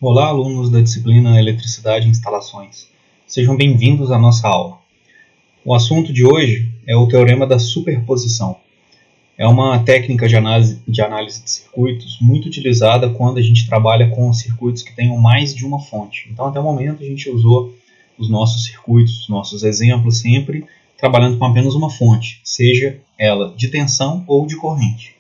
Olá, alunos da disciplina Eletricidade e Instalações. Sejam bem-vindos à nossa aula. O assunto de hoje é o teorema da superposição. É uma técnica de análise de circuitos muito utilizada quando a gente trabalha com circuitos que tenham mais de uma fonte. Então, até o momento, a gente usou os nossos circuitos, os nossos exemplos, sempre trabalhando com apenas uma fonte, seja ela de tensão ou de corrente.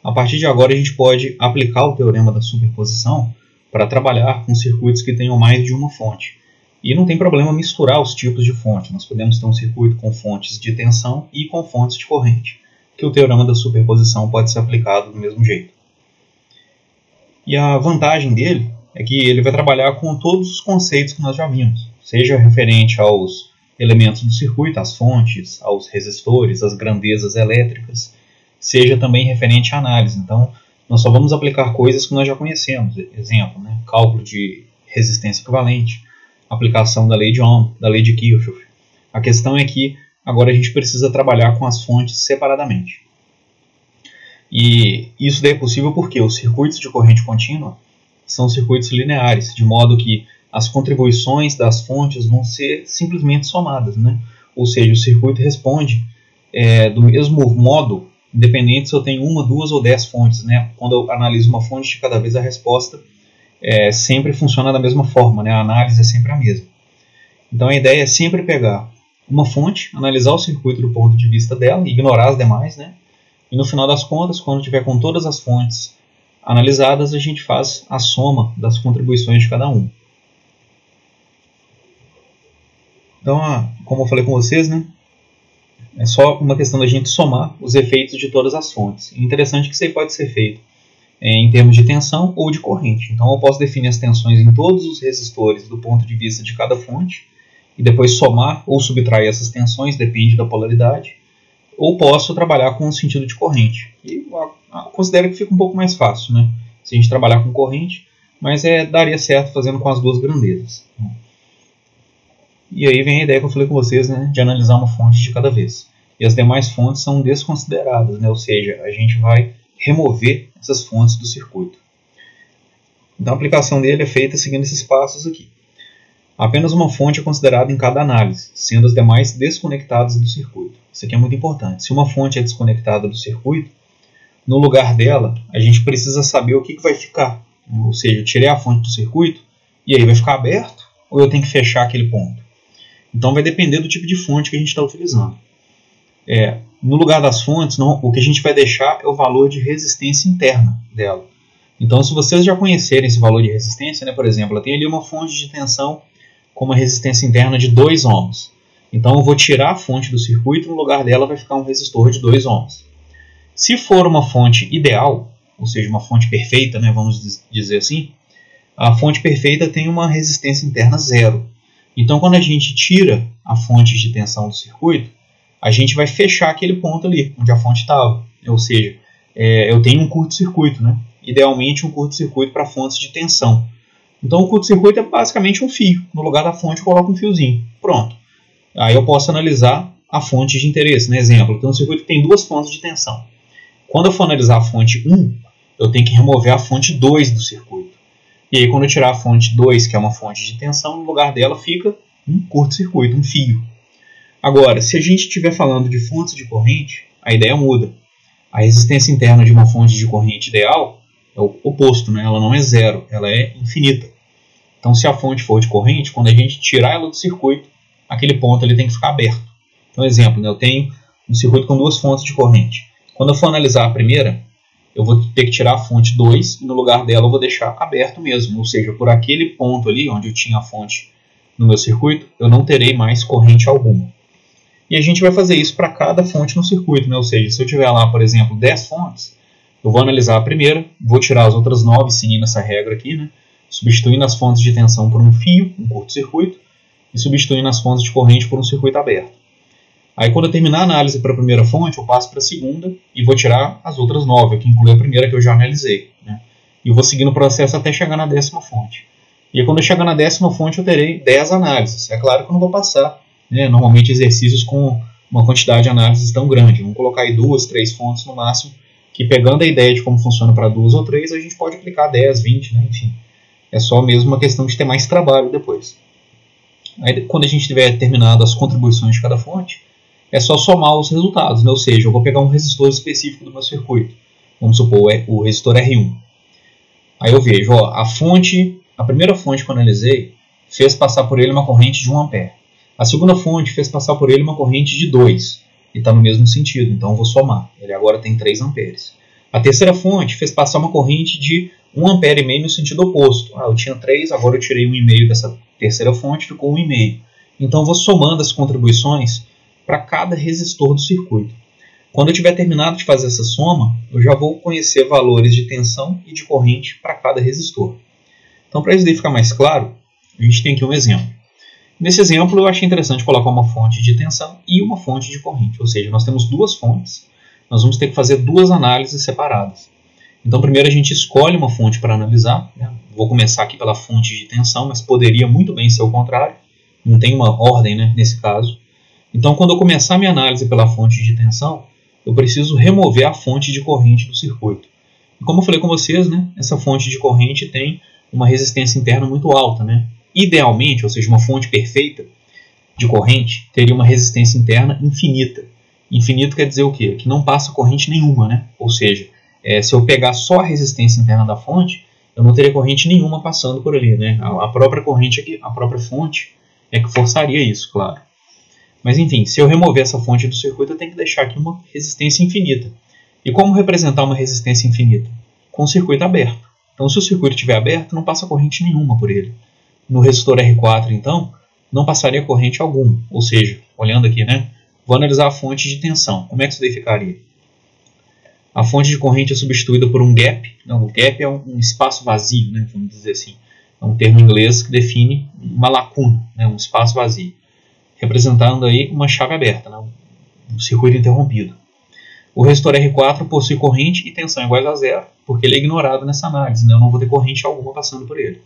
A partir de agora, a gente pode aplicar o teorema da superposição para trabalhar com circuitos que tenham mais de uma fonte. E não tem problema misturar os tipos de fonte. Nós podemos ter um circuito com fontes de tensão e com fontes de corrente, que o teorema da superposição pode ser aplicado do mesmo jeito. E a vantagem dele é que ele vai trabalhar com todos os conceitos que nós já vimos, seja referente aos elementos do circuito, às fontes, aos resistores, às grandezas elétricas, seja também referente à análise. Então, nós só vamos aplicar coisas que nós já conhecemos. Exemplo, cálculo de resistência equivalente, aplicação da lei de Ohm, da lei de Kirchhoff. A questão é que agora a gente precisa trabalhar com as fontes separadamente. E isso daí é possível porque os circuitos de corrente contínua são circuitos lineares, de modo que as contribuições das fontes vão ser simplesmente somadas, Ou seja, o circuito responde do mesmo modo, independente se eu tenho uma, duas ou 10 fontes. Quando eu analiso uma fonte de cada vez, a resposta sempre funciona da mesma forma, a análise é sempre a mesma. Então a ideia é sempre pegar uma fonte, analisar o circuito do ponto de vista dela, ignorar as demais, e no final das contas, quando tiver com todas as fontes analisadas, a gente faz a soma das contribuições de cada um. Então, como eu falei com vocês, é só uma questão da gente somar os efeitos de todas as fontes. É interessante que isso aí pode ser feito em termos de tensão ou de corrente. Então eu posso definir as tensões em todos os resistores do ponto de vista de cada fonte e depois somar ou subtrair essas tensões, depende da polaridade. Ou posso trabalhar com o sentido de corrente. E eu considero que fica um pouco mais fácil, se a gente trabalhar com corrente, mas daria certo fazendo com as duas grandezas. E aí vem a ideia que eu falei com vocês, de analisar uma fonte de cada vez. E as demais fontes são desconsideradas, ou seja, a gente vai remover essas fontes do circuito. Então a aplicação dele é feita seguindo esses passos aqui. Apenas uma fonte é considerada em cada análise, sendo as demais desconectadas do circuito. Isso aqui é muito importante. Se uma fonte é desconectada do circuito, no lugar dela, a gente precisa saber o que vai ficar. Ou seja, eu tirei a fonte do circuito e aí vai ficar aberto ou eu tenho que fechar aquele ponto? Então vai depender do tipo de fonte que a gente está utilizando. No lugar das fontes, o que a gente vai deixar é o valor de resistência interna dela. Então, se vocês já conhecerem esse valor de resistência, por exemplo, eu tenho ali uma fonte de tensão com uma resistência interna de 2 ohms. Então, eu vou tirar a fonte do circuito e no lugar dela vai ficar um resistor de 2 ohms. Se for uma fonte ideal, ou seja, uma fonte perfeita, vamos dizer assim, a fonte perfeita tem uma resistência interna zero. Então, quando a gente tira a fonte de tensão do circuito, a gente vai fechar aquele ponto ali, onde a fonte estava. Ou seja, eu tenho um curto-circuito, Idealmente um curto-circuito para fontes de tensão. Então, o curto-circuito é basicamente um fio. No lugar da fonte, eu coloco um fiozinho. Pronto. Aí eu posso analisar a fonte de interesse. Exemplo, eu tenho um circuito que tem 2 fontes de tensão. Quando eu for analisar a fonte 1, eu tenho que remover a fonte 2 do circuito. E aí, quando eu tirar a fonte 2, que é uma fonte de tensão, no lugar dela fica um curto-circuito, um fio. Agora, se a gente estiver falando de fontes de corrente, a ideia muda. A resistência interna de uma fonte de corrente ideal é o oposto, ela não é zero, ela é infinita. Então, se a fonte for de corrente, quando a gente tirar ela do circuito, aquele ponto ele tem que ficar aberto. Então, exemplo, eu tenho um circuito com 2 fontes de corrente. Quando eu for analisar a primeira, eu vou ter que tirar a fonte 2 e no lugar dela eu vou deixar aberto mesmo. Ou seja, por aquele ponto ali onde eu tinha a fonte no meu circuito, eu não terei mais corrente alguma. E a gente vai fazer isso para cada fonte no circuito. Ou seja, se eu tiver lá, por exemplo, 10 fontes, eu vou analisar a primeira, vou tirar as outras 9 seguindo essa regra aqui, substituindo as fontes de tensão por um fio, um curto-circuito, e substituindo as fontes de corrente por um circuito aberto. Aí, quando eu terminar a análise para a primeira fonte, eu passo para a segunda e vou tirar as outras 9, que inclui a primeira que eu já analisei. E eu vou seguindo o processo até chegar na 10ª fonte. E aí, quando eu chegar na 10ª fonte, eu terei 10 análises. É claro que eu não vou passar, normalmente, exercícios com uma quantidade de análises tão grande. Vamos colocar aí 2, 3 fontes no máximo, que pegando a ideia de como funciona para 2 ou 3, a gente pode aplicar 10, 20, enfim. É só mesmo uma questão de ter mais trabalho depois. Aí, quando a gente tiver terminado as contribuições de cada fonte, é só somar os resultados, né? Ou seja, eu vou pegar um resistor específico do meu circuito. Vamos supor o resistor R1. Aí eu vejo, ó, a primeira fonte que eu analisei fez passar por ele uma corrente de 1 A. A segunda fonte fez passar por ele uma corrente de 2. E está no mesmo sentido, então eu vou somar. Ele agora tem 3 amperes. A terceira fonte fez passar uma corrente de 1,5 ampere no sentido oposto. Eu tinha 3, agora eu tirei 1,5 dessa terceira fonte, ficou 1,5. Então eu vou somando as contribuições para cada resistor do circuito. Quando eu tiver terminado de fazer essa soma, eu já vou conhecer valores de tensão e de corrente para cada resistor. Então, para isso daí ficar mais claro, a gente tem aqui um exemplo. Nesse exemplo, eu achei interessante colocar uma fonte de tensão e uma fonte de corrente. Ou seja, nós temos duas fontes, nós vamos ter que fazer duas análises separadas. Então, primeiro a gente escolhe uma fonte para analisar. Vou começar aqui pela fonte de tensão, mas poderia muito bem ser o contrário. Não tem uma ordem, né, nesse caso. Então, quando eu começar a minha análise pela fonte de tensão, eu preciso remover a fonte de corrente do circuito. E como eu falei com vocês, né, essa fonte de corrente tem uma resistência interna muito alta. Né? Idealmente, ou seja, uma fonte perfeita de corrente teria uma resistência interna infinita. Infinito quer dizer o quê? Que não passa corrente nenhuma. Né? Ou seja, se eu pegar só a resistência interna da fonte, eu não teria corrente nenhuma passando por ali. Né? A própria corrente aqui, a própria fonte é que forçaria isso, claro. Mas enfim, se eu remover essa fonte do circuito, eu tenho que deixar aqui uma resistência infinita. E como representar uma resistência infinita? Com o circuito aberto. Então, se o circuito estiver aberto, não passa corrente nenhuma por ele. No resistor R4, então, não passaria corrente alguma. Ou seja, olhando aqui, né, vou analisar a fonte de tensão. Como é que isso daí ficaria? A fonte de corrente é substituída por um gap. Não, o gap é um espaço vazio, né, vamos dizer assim. É um termo em inglês que define uma lacuna, né, um espaço vazio. Representando aí uma chave aberta, né? Um circuito interrompido. O resistor R4 possui corrente e tensão iguais a zero, porque ele é ignorado nessa análise, né? Eu não vou ter corrente alguma passando por ele.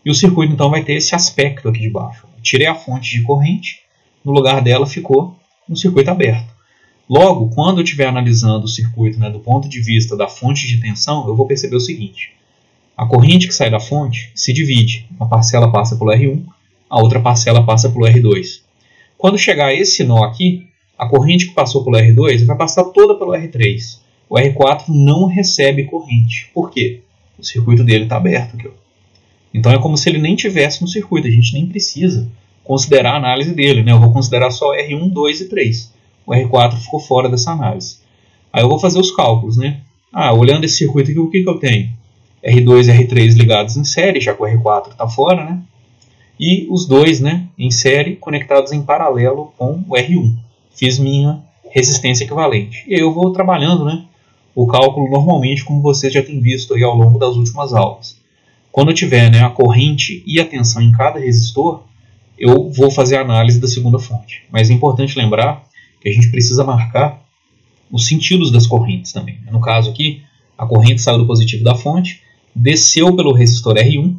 E o circuito então vai ter esse aspecto aqui de baixo. Eu tirei a fonte de corrente, no lugar dela ficou um circuito aberto. Logo, quando eu estiver analisando o circuito, né, do ponto de vista da fonte de tensão, eu vou perceber o seguinte. A corrente que sai da fonte se divide. Uma parcela passa pelo R1, a outra parcela passa pelo R2. Quando chegar a esse nó aqui, a corrente que passou pelo R2 vai passar toda pelo R3. O R4 não recebe corrente. Por quê? O circuito dele está aberto aqui. Ó. Então é como se ele nem tivesse no circuito. A gente nem precisa considerar a análise dele. Né? Eu vou considerar só R1, 2 e 3. O R4 ficou fora dessa análise. Aí eu vou fazer os cálculos. Né? Olhando esse circuito aqui, o que eu tenho? R2 e R3 ligados em série, já que o R4 está fora, né? E os dois, né, em série conectados em paralelo com o R1. Fiz minha resistência equivalente. E aí eu vou trabalhando, né, o cálculo normalmente, como vocês já têm visto aí ao longo das últimas aulas. Quando eu tiver, né, a corrente e a tensão em cada resistor, eu vou fazer a análise da segunda fonte. Mas é importante lembrar que a gente precisa marcar os sentidos das correntes também. No caso aqui, a corrente saiu do positivo da fonte, desceu pelo resistor R1,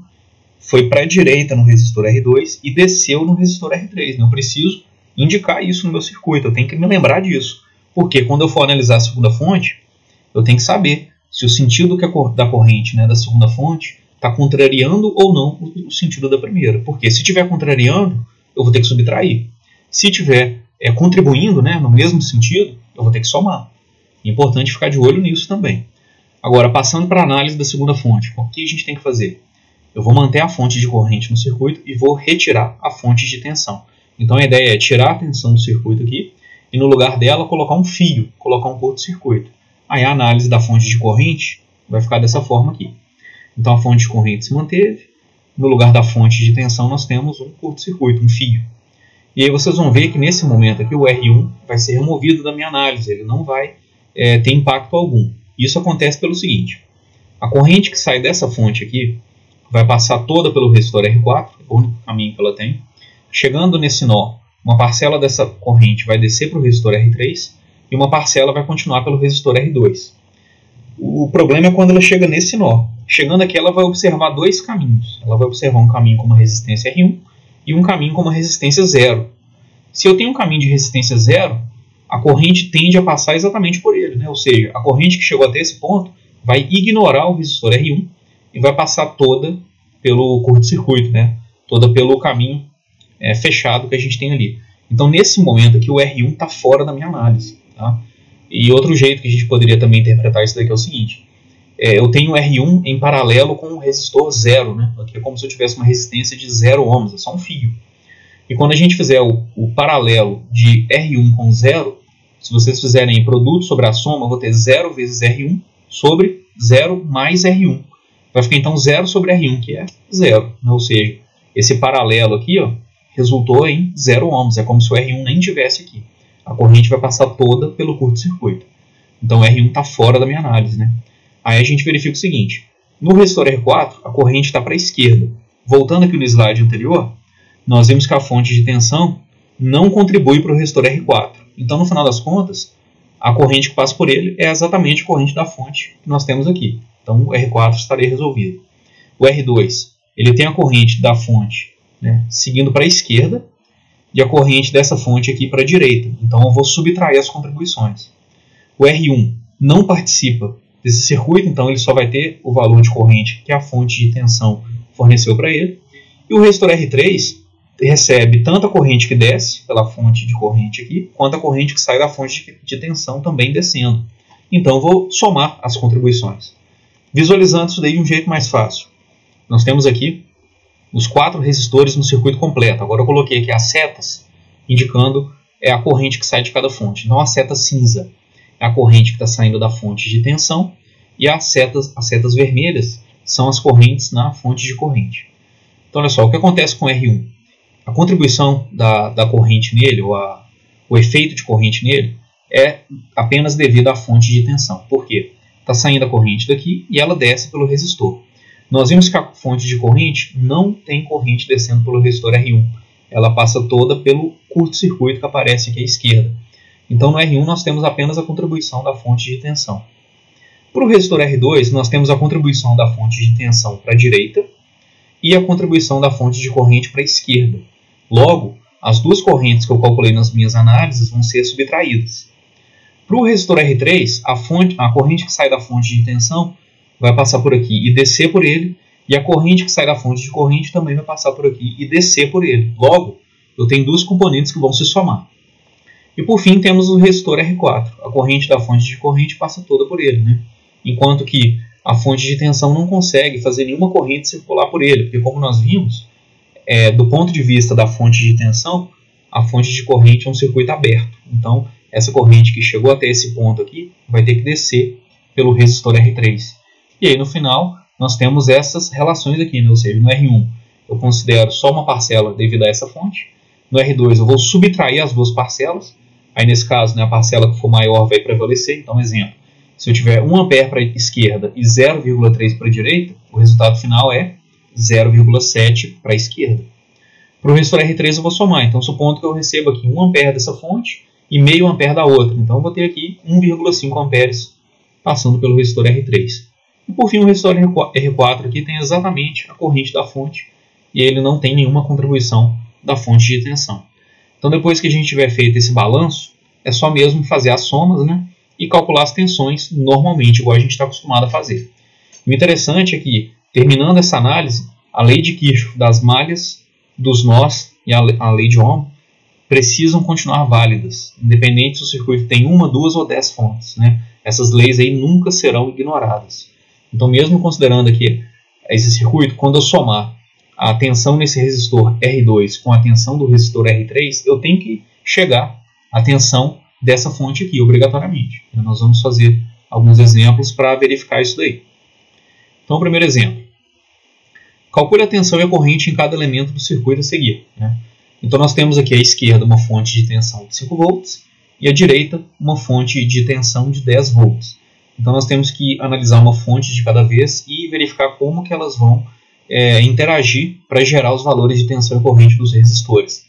foi para a direita no resistor R2 e desceu no resistor R3. Eu preciso indicar isso no meu circuito, eu tenho que me lembrar disso. Porque quando eu for analisar a segunda fonte, eu tenho que saber se o sentido da corrente, né, da segunda fonte está contrariando ou não o sentido da primeira. Porque se estiver contrariando, eu vou ter que subtrair. Se estiver contribuindo, né, no mesmo sentido, eu vou ter que somar. É importante ficar de olho nisso também. Agora, passando para a análise da segunda fonte, o que a gente tem que fazer? Eu vou manter a fonte de corrente no circuito e vou retirar a fonte de tensão. Então a ideia é tirar a tensão do circuito aqui e no lugar dela colocar um fio, colocar um curto-circuito. Aí a análise da fonte de corrente vai ficar dessa forma aqui. Então a fonte de corrente se manteve, no lugar da fonte de tensão nós temos um curto-circuito, um fio. E aí vocês vão ver que nesse momento aqui o R1 vai ser removido da minha análise, ele não vai ter impacto algum. Isso acontece pelo seguinte, a corrente que sai dessa fonte aqui vai passar toda pelo resistor R4, é o único caminho que ela tem. Chegando nesse nó, uma parcela dessa corrente vai descer para o resistor R3 e uma parcela vai continuar pelo resistor R2. O problema é quando ela chega nesse nó. Chegando aqui, ela vai observar dois caminhos. Ela vai observar um caminho com uma resistência R1 e um caminho com uma resistência 0. Se eu tenho um caminho de resistência 0, a corrente tende a passar exatamente por ele. Né? Ou seja, a corrente que chegou até esse ponto vai ignorar o resistor R1 e vai passar toda pelo curto-circuito, né? Toda pelo caminho fechado que a gente tem ali. Então, nesse momento aqui, o R1 está fora da minha análise. Tá? E outro jeito que a gente poderia também interpretar isso daqui é o seguinte. Eu tenho o R1 em paralelo com o resistor 0. Né? Aqui é como se eu tivesse uma resistência de 0 ohms, é só um fio. E quando a gente fizer o paralelo de R1 com 0, se vocês fizerem produto sobre a soma, eu vou ter 0 vezes R1 sobre 0 mais R1. Vai ficar então 0 sobre R1, que é 0. Ou seja, esse paralelo aqui resultou em 0 ohms. É como se o R1 nem tivesse aqui. A corrente vai passar toda pelo curto-circuito. Então o R1 está fora da minha análise. Né? Aí a gente verifica o seguinte. No resistor R4, a corrente está para a esquerda. Voltando aqui no slide anterior, nós vimos que a fonte de tensão não contribui para o resistor R4. Então, no final das contas, a corrente que passa por ele é exatamente a corrente da fonte que nós temos aqui. Então, o R4 estaria resolvido. O R2, ele tem a corrente da fonte, né, seguindo para a esquerda e a corrente dessa fonte aqui para a direita. Então, eu vou subtrair as contribuições. O R1 não participa desse circuito, então ele só vai ter o valor de corrente que a fonte de tensão forneceu para ele. E o resistor R3 recebe tanto a corrente que desce pela fonte de corrente aqui, quanto a corrente que sai da fonte de tensão também descendo. Então, eu vou somar as contribuições. Visualizando isso daí de um jeito mais fácil. Nós temos aqui os 4 resistores no circuito completo. Agora eu coloquei aqui as setas, indicando a corrente que sai de cada fonte. Então, a seta cinza é a corrente que está saindo da fonte de tensão, e as setas vermelhas são as correntes na fonte de corrente. Então, olha só, o que acontece com o R1? A contribuição da corrente nele, ou o efeito de corrente nele, é apenas devido à fonte de tensão. Por quê? Está saindo a corrente daqui e ela desce pelo resistor. Nós vimos que a fonte de corrente não tem corrente descendo pelo resistor R1. Ela passa toda pelo curto-circuito que aparece aqui à esquerda. Então, no R1 nós temos apenas a contribuição da fonte de tensão. Para o resistor R2, nós temos a contribuição da fonte de tensão para a direita e a contribuição da fonte de corrente para a esquerda. Logo, as duas correntes que eu calculei nas minhas análises vão ser subtraídas. Para o resistor R3, a corrente que sai da fonte de tensão vai passar por aqui e descer por ele, e a corrente que sai da fonte de corrente também vai passar por aqui e descer por ele. Logo, eu tenho duas componentes que vão se somar. E por fim, temos o resistor R4. A corrente da fonte de corrente passa toda por ele, né? Enquanto que a fonte de tensão não consegue fazer nenhuma corrente circular por ele, porque como nós vimos, do ponto de vista da fonte de tensão, a fonte de corrente é um circuito aberto. Então, essa corrente que chegou até esse ponto aqui vai ter que descer pelo resistor R3. E aí, no final, nós temos essas relações aqui, né? Ou seja, no R1 eu considero só uma parcela devido a essa fonte. No R2 eu vou subtrair as duas parcelas. Aí, nesse caso, né, a parcela que for maior vai prevalecer. Então, exemplo, se eu tiver 1 ampere para a esquerda e 0,3 para a direita, o resultado final é 0,7 para a esquerda. Para o resistor R3 eu vou somar. Então, supondo que eu receba aqui 1 ampere dessa fonte e meio ampere da outra. Então, eu vou ter aqui 1,5 amperes passando pelo resistor R3. E por fim, o resistor R4 aqui tem exatamente a corrente da fonte e ele não tem nenhuma contribuição da fonte de tensão. Então, depois que a gente tiver feito esse balanço, é só mesmo fazer as somas, né, e calcular as tensões normalmente, igual a gente está acostumado a fazer. O interessante é que, terminando essa análise, a lei de Kirchhoff das malhas, dos nós e a lei de Ohm precisam continuar válidas, independente se o circuito tem 1, 2 ou 10 fontes, né? Essas leis aí nunca serão ignoradas. Então, mesmo considerando aqui esse circuito, quando eu somar a tensão nesse resistor R2 com a tensão do resistor R3, eu tenho que chegar à tensão dessa fonte aqui, obrigatoriamente. Nós vamos fazer alguns exemplos para verificar isso daí. Então, o primeiro exemplo. Calcule a tensão e a corrente em cada elemento do circuito a seguir, né? Então, nós temos aqui à esquerda uma fonte de tensão de 5 volts e à direita uma fonte de tensão de 10 volts. Então, nós temos que analisar uma fonte de cada vez e verificar como que elas vão interagir para gerar os valores de tensão e corrente dos resistores.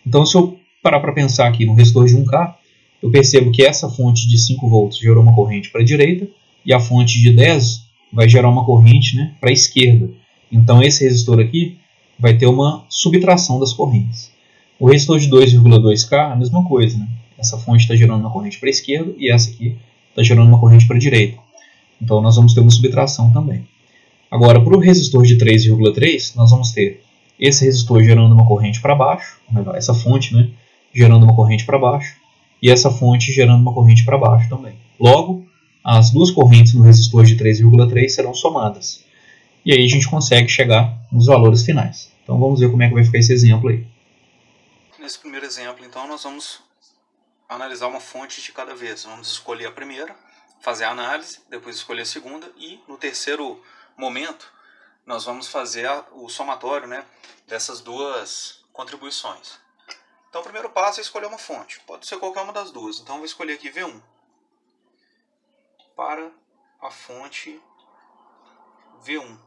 Então, se eu parar para pensar aqui no resistor de 1K, eu percebo que essa fonte de 5 volts gerou uma corrente para a direita e a fonte de 10 vai gerar uma corrente, né, para a esquerda. Então, esse resistor aqui vai ter uma subtração das correntes. O resistor de 2,2K, a mesma coisa, né? Essa fonte está gerando uma corrente para a esquerda e essa aqui está gerando uma corrente para a direita. Então, nós vamos ter uma subtração também. Agora, para o resistor de 3,3, nós vamos ter esse resistor gerando uma corrente para baixo, ou melhor, essa fonte, né, gerando uma corrente para baixo, e essa fonte gerando uma corrente para baixo também. Logo, as duas correntes no resistor de 3,3 serão somadas. E aí a gente consegue chegar nos valores finais. Então vamos ver como é que vai ficar esse exemplo aí. Nesse primeiro exemplo, então, nós vamos analisar uma fonte de cada vez. Vamos escolher a primeira, fazer a análise, depois escolher a segunda e no terceiro momento nós vamos fazer o somatório, né, dessas duas contribuições. Então o primeiro passo é escolher uma fonte. Pode ser qualquer uma das duas. Então eu vou escolher aqui V1 para a fonte V1,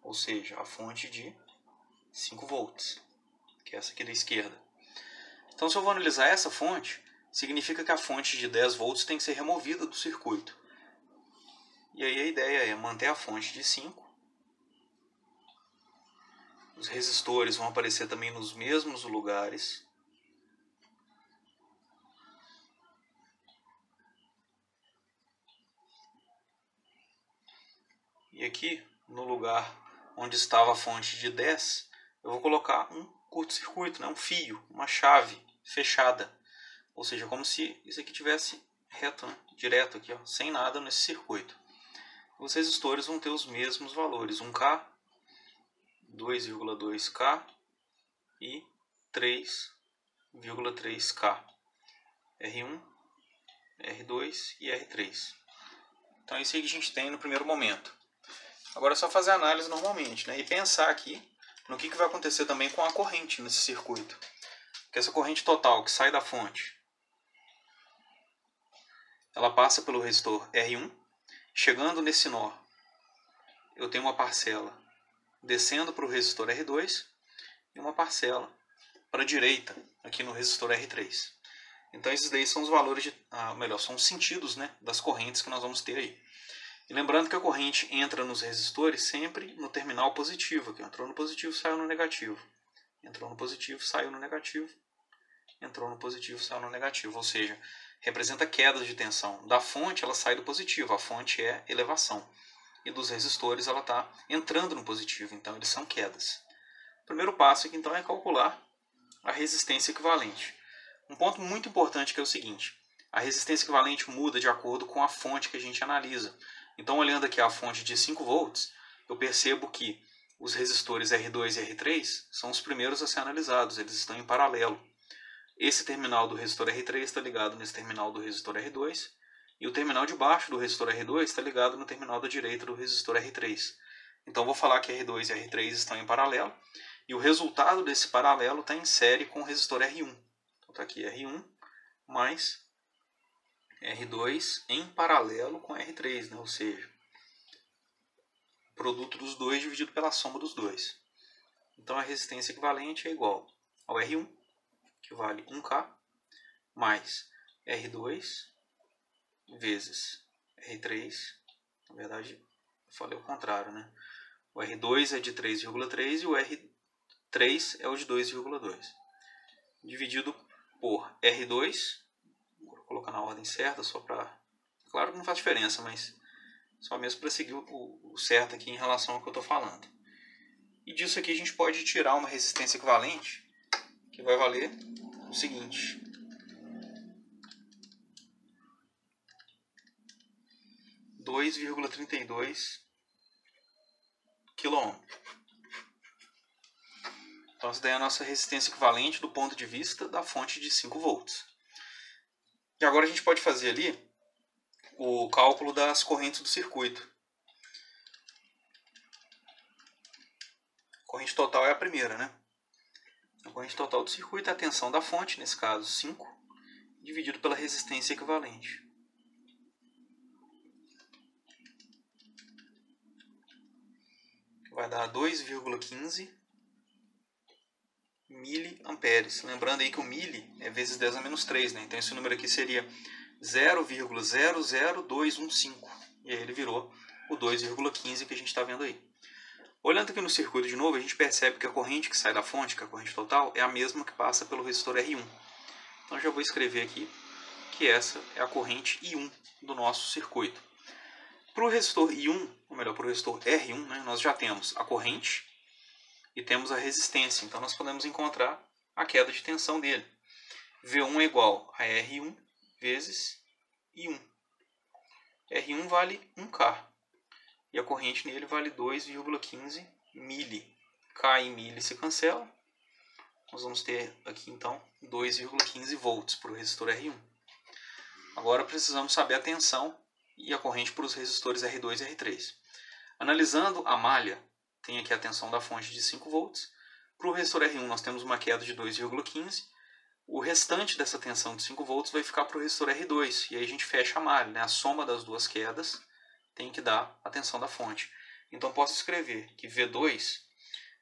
ou seja, a fonte de 5 volts, que é essa aqui da esquerda. Então se eu vou analisar essa fonte, significa que a fonte de 10 volts tem que ser removida do circuito. E aí a ideia é manter a fonte de 5. Os resistores vão aparecer também nos mesmos lugares. E aqui, no lugar onde estava a fonte de 10, eu vou colocar um curto-circuito, né? Um fio, uma chave fechada. Ou seja, como se isso aqui tivesse reto, né? Direto aqui, ó, sem nada nesse circuito. Os resistores vão ter os mesmos valores, 1K, 2,2K e 3,3K. R1, R2 e R3. Então é isso aí que a gente tem no primeiro momento. Agora é só fazer a análise normalmente, né? E pensar aqui no que vai acontecer também com a corrente nesse circuito. Porque essa corrente total que sai da fonte, ela passa pelo resistor R1, chegando nesse nó, eu tenho uma parcela descendo para o resistor R2 e uma parcela para a direita aqui no resistor R3. Então esses daí são os valores, são os sentidos, né, das correntes que nós vamos ter aí. E lembrando que a corrente entra nos resistores sempre no terminal positivo. Aqui, entrou no positivo, saiu no negativo. Entrou no positivo, saiu no negativo. Entrou no positivo, saiu no negativo. Ou seja, representa quedas de tensão. Da fonte ela sai do positivo, a fonte é elevação. E dos resistores ela está entrando no positivo, então eles são quedas. O primeiro passo aqui então é calcular a resistência equivalente. Um ponto muito importante que é o seguinte: a resistência equivalente muda de acordo com a fonte que a gente analisa. Então, olhando aqui a fonte de 5 volts, eu percebo que os resistores R2 e R3 são os primeiros a ser analisados, eles estão em paralelo. Esse terminal do resistor R3 está ligado nesse terminal do resistor R2, e o terminal de baixo do resistor R2 está ligado no terminal da direita do resistor R3. Então, vou falar que R2 e R3 estão em paralelo, e o resultado desse paralelo está em série com o resistor R1. Então, está aqui R1 mais R2 em paralelo com R3, né? Ou seja, produto dos dois dividido pela soma dos dois. Então a resistência equivalente é igual ao R1, que vale 1K, mais R2 vezes R3. Na verdade, eu falei o contrário, né? O R2 é de 3,3 e o R3 é o de 2,2. Dividido por R2, vou colocar na ordem certa, só para... Claro que não faz diferença, mas só mesmo para seguir o certo aqui em relação ao que eu estou falando. E disso aqui a gente pode tirar uma resistência equivalente, que vai valer o seguinte: 2,32 kΩ. Então essa daí é a nossa resistência equivalente do ponto de vista da fonte de 5 volts. E agora a gente pode fazer ali o cálculo das correntes do circuito. A corrente total é a primeira, né? A corrente total do circuito é a tensão da fonte, nesse caso 5, dividido pela resistência equivalente. Vai dar 2,15 miliamperes. Lembrando aí que o mili é vezes 10 a menos 3, né? Então esse número aqui seria 0,00215. E aí ele virou o 2,15 que a gente está vendo aí. Olhando aqui no circuito de novo, a gente percebe que a corrente que sai da fonte, que é a corrente total, é a mesma que passa pelo resistor R1. Então já vou escrever aqui que essa é a corrente I1 do nosso circuito. Para o resistor I1, ou melhor, para o resistor R1, né, nós já temos a corrente e temos a resistência. Então nós podemos encontrar a queda de tensão dele. V1 é igual a R1 vezes I1. R1 vale 1K e a corrente nele vale 2,15 mili. K e mili se cancela. Nós vamos ter aqui então 2,15 volts para o resistor R1. Agora precisamos saber a tensão e a corrente para os resistores R2 e R3. Analisando a malha, tem aqui a tensão da fonte de 5 volts. Para o resistor R1 nós temos uma queda de 2,15. O restante dessa tensão de 5 volts vai ficar para o resistor R2. E aí a gente fecha a malha, né? A soma das duas quedas tem que dar a tensão da fonte. Então posso escrever que V2,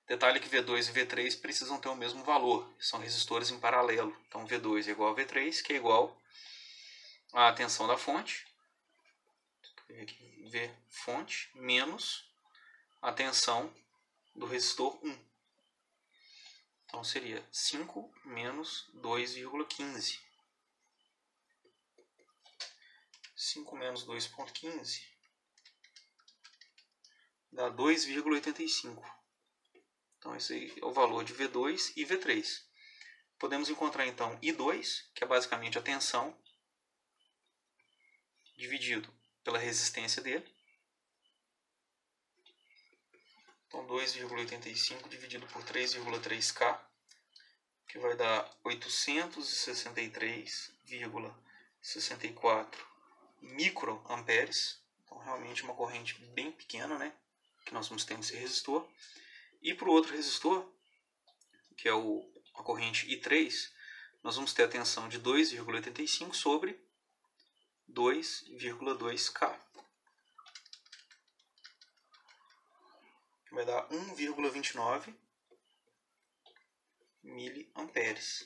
detalhe que V2 e V3 precisam ter o mesmo valor. São resistores em paralelo. Então V2 é igual a V3, que é igual à tensão da fonte. V fonte menos a tensão do resistor 1. Então seria 5 menos 2,15. 5 menos 2,15 dá 2,85. Então esse aí é o valor de V2 e V3. Podemos encontrar então I2, que é basicamente a tensão, dividido pela resistência dele. Então 2,85 dividido por 3,3K, que vai dar 863,64 microamperes. Então realmente uma corrente bem pequena, né, que nós vamos ter nesse resistor. E para o outro resistor, que é a corrente I3, nós vamos ter a tensão de 2,85 sobre 2,2K. Vai dar 1,29 miliamperes.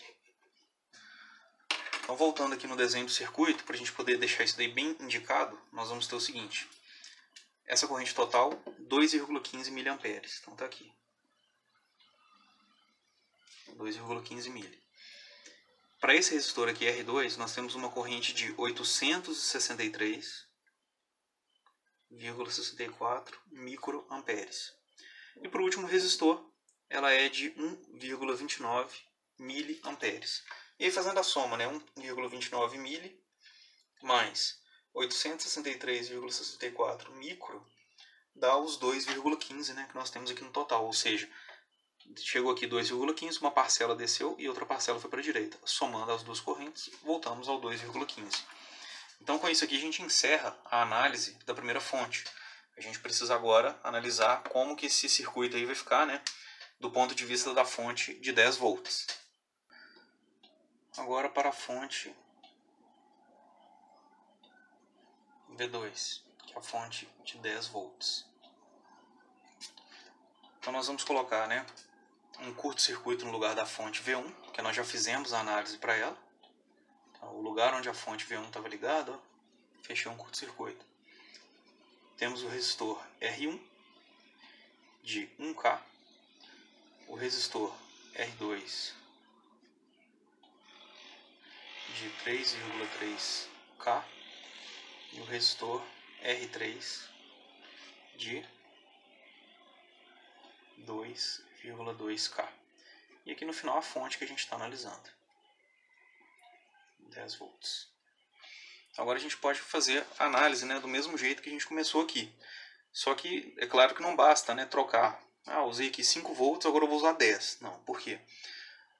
Então, voltando aqui no desenho do circuito, para a gente poder deixar isso daí bem indicado, nós vamos ter o seguinte. Essa corrente total, 2,15 miliamperes. Então, está aqui. 2,15 mili. Para esse resistor aqui, R2, nós temos uma corrente de 863,64 microamperes. E para o último resistor, ela é de 1,29 miliamperes. E aí fazendo a soma, né, 1,29 mili mais 863,64 micro dá os 2,15, né, que nós temos aqui no total. Ou seja, chegou aqui 2,15, uma parcela desceu e outra parcela foi para a direita. Somando as duas correntes, voltamos ao 2,15. Então com isso aqui a gente encerra a análise da primeira fonte. A gente precisa agora analisar como que esse circuito aí vai ficar, né, do ponto de vista da fonte de 10 volts. Agora para a fonte V2, que é a fonte de 10 volts. Então nós vamos colocar, né, um curto-circuito no lugar da fonte V1, que nós já fizemos a análise para ela. Então, o lugar onde a fonte V1 estava ligada, fechei um curto-circuito. Temos o resistor R1 de 1K, o resistor R2 de 3,3K e o resistor R3 de 2,2K. E aqui no final a fonte que a gente está analisando, 10 volts. Agora a gente pode fazer a análise, né, do mesmo jeito que a gente começou aqui. Só que é claro que não basta, né, trocar. Usei aqui 5 volts, agora eu vou usar 10. Não, por quê?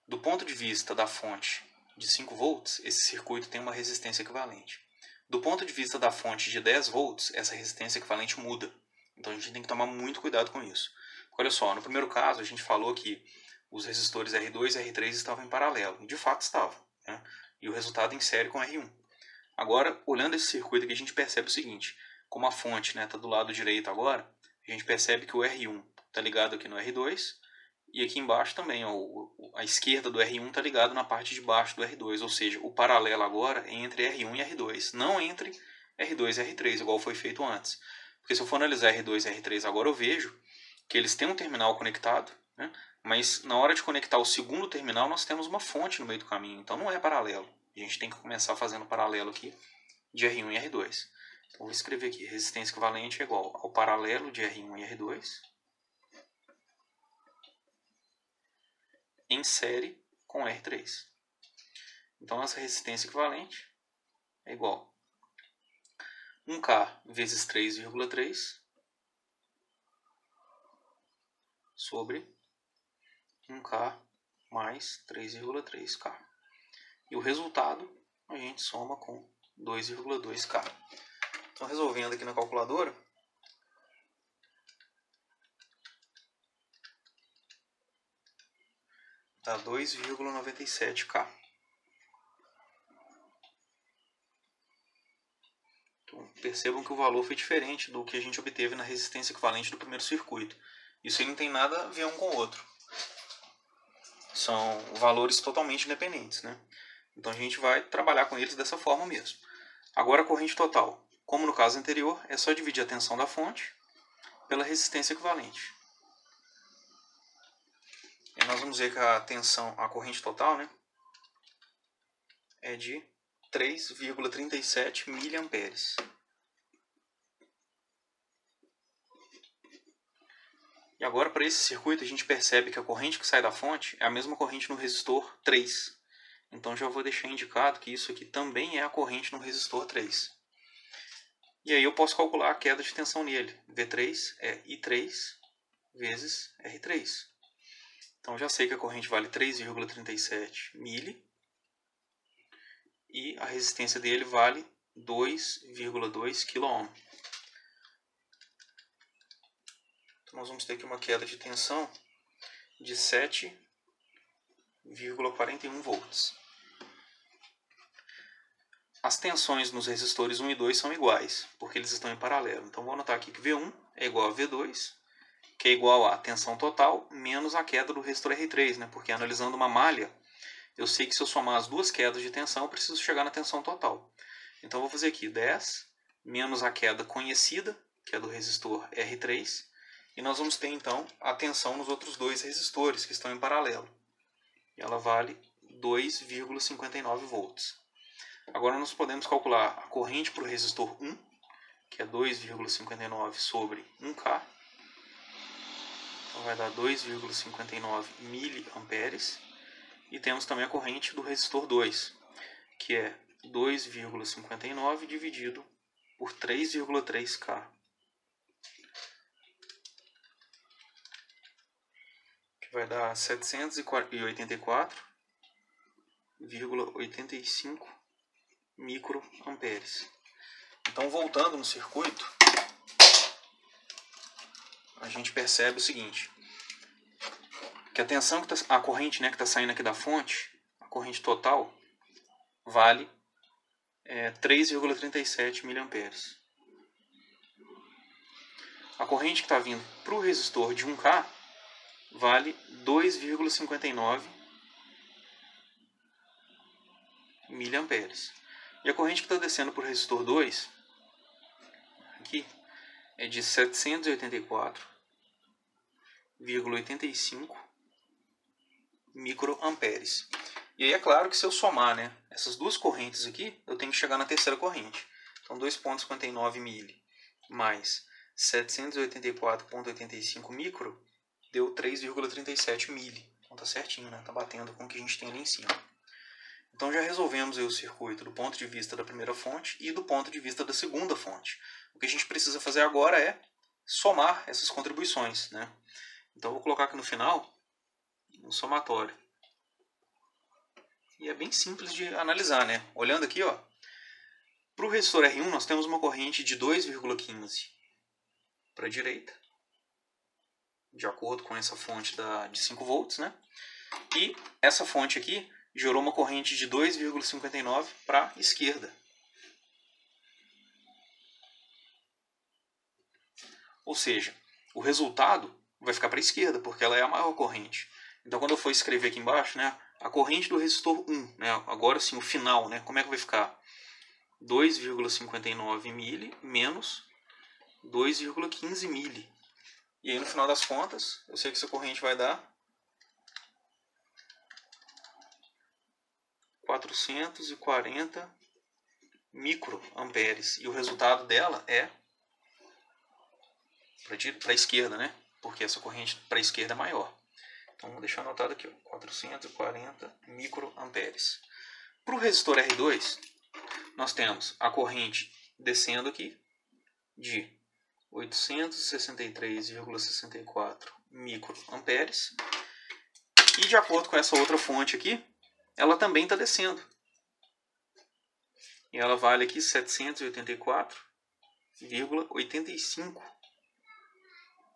Do ponto de vista da fonte de 5 volts, esse circuito tem uma resistência equivalente. Do ponto de vista da fonte de 10 volts, essa resistência equivalente muda. Então a gente tem que tomar muito cuidado com isso. Porque, olha só, no primeiro caso a gente falou que os resistores R2 e R3 estavam em paralelo. De fato estavam, né? E o resultado em série com R1. Agora, olhando esse circuito aqui, a gente percebe o seguinte. Como a fonte está do lado direito agora, a gente percebe que o R1 está ligado aqui no R2. E aqui embaixo também, ó, a esquerda do R1 está ligado na parte de baixo do R2. Ou seja, o paralelo agora é entre R1 e R2. Não entre R2 e R3, igual foi feito antes. Porque se eu for analisar R2 e R3 agora, eu vejo que eles têm um terminal conectado, né? Mas na hora de conectar o segundo terminal, nós temos uma fonte no meio do caminho. Então não é paralelo. A gente tem que começar fazendo paralelo aqui de R1 e R2. Então, vou escrever aqui, resistência equivalente é igual ao paralelo de R1 e R2 em série com R3. Então, essa resistência equivalente é igual a 1K vezes 3,3 sobre 1K mais 3,3K. E o resultado a gente soma com 2,2K. Então, resolvendo aqui na calculadora, dá 2,97K. Então, percebam que o valor foi diferente do que a gente obteve na resistência equivalente do primeiro circuito. Isso aí não tem nada a ver um com o outro. São valores totalmente independentes, né? Então a gente vai trabalhar com eles dessa forma mesmo. Agora a corrente total. Como no caso anterior, é só dividir a tensão da fonte pela resistência equivalente. E nós vamos ver que a corrente total, né, é de 3,37 mA. E agora, para esse circuito, a gente percebe que a corrente que sai da fonte é a mesma corrente no resistor 3. Então já vou deixar indicado que isso aqui também é a corrente no resistor 3. E aí eu posso calcular a queda de tensão nele. V3 é I3 vezes R3. Então já sei que a corrente vale 3,37 mili e a resistência dele vale 2,2 kΩ. Então nós vamos ter aqui uma queda de tensão de 7,41 volts. As tensões nos resistores 1 e 2 são iguais, porque eles estão em paralelo. Então vou anotar aqui que V1 é igual a V2, que é igual a tensão total menos a queda do resistor R3, né? Porque analisando uma malha, eu sei que se eu somar as duas quedas de tensão, eu preciso chegar na tensão total. Então vou fazer aqui 10 menos a queda conhecida, que é do resistor R3, e nós vamos ter então a tensão nos outros dois resistores que estão em paralelo. E ela vale 2,59 volts. Agora nós podemos calcular a corrente para o resistor 1, que é 2,59 sobre 1K. Então vai dar 2,59 miliamperes. E temos também a corrente do resistor 2, que é 2,59 dividido por 3,3K. Que vai dar 784,85 microamperes. Então, voltando no circuito, a gente percebe o seguinte, que a tensão a corrente, né, que está saindo aqui da fonte, a corrente total, vale 3,37 miliamperes. A corrente que está vindo para o resistor de 1K vale 2,59 miliamperes. E a corrente que está descendo para o resistor 2, aqui, é de 784,85 microamperes. E aí é claro que se eu somar, né, essas duas correntes aqui, eu tenho que chegar na terceira corrente. Então 2,59 mili mais 784,85 micro deu 3,37 mili. Então tá certinho, né? Tá batendo com o que a gente tem ali em cima. Então já resolvemos aí o circuito do ponto de vista da primeira fonte e do ponto de vista da segunda fonte. O que a gente precisa fazer agora é somar essas contribuições, né? Então eu vou colocar aqui no final um somatório. E é bem simples de analisar, né? Olhando aqui, ó, para o resistor R1 nós temos uma corrente de 2,15 para a direita, de acordo com essa fonte de 5 volts, né? E essa fonte aqui gerou uma corrente de 2,59 para a esquerda. Ou seja, o resultado vai ficar para a esquerda, porque ela é a maior corrente. Então, quando eu for escrever aqui embaixo, né, a corrente do resistor 1, né, agora sim o final, né, como é que vai ficar? 2,59 mili menos 2,15 mili. E aí, no final das contas, eu sei que essa corrente vai dar 440 microamperes. E o resultado dela é para a esquerda, né? Porque essa corrente para a esquerda é maior. Então, vou deixar anotado aqui, ó, 440 microamperes. Para o resistor R2, nós temos a corrente descendo aqui de 863,64 microamperes. E de acordo com essa outra fonte aqui, ela também está descendo. E ela vale aqui 784,85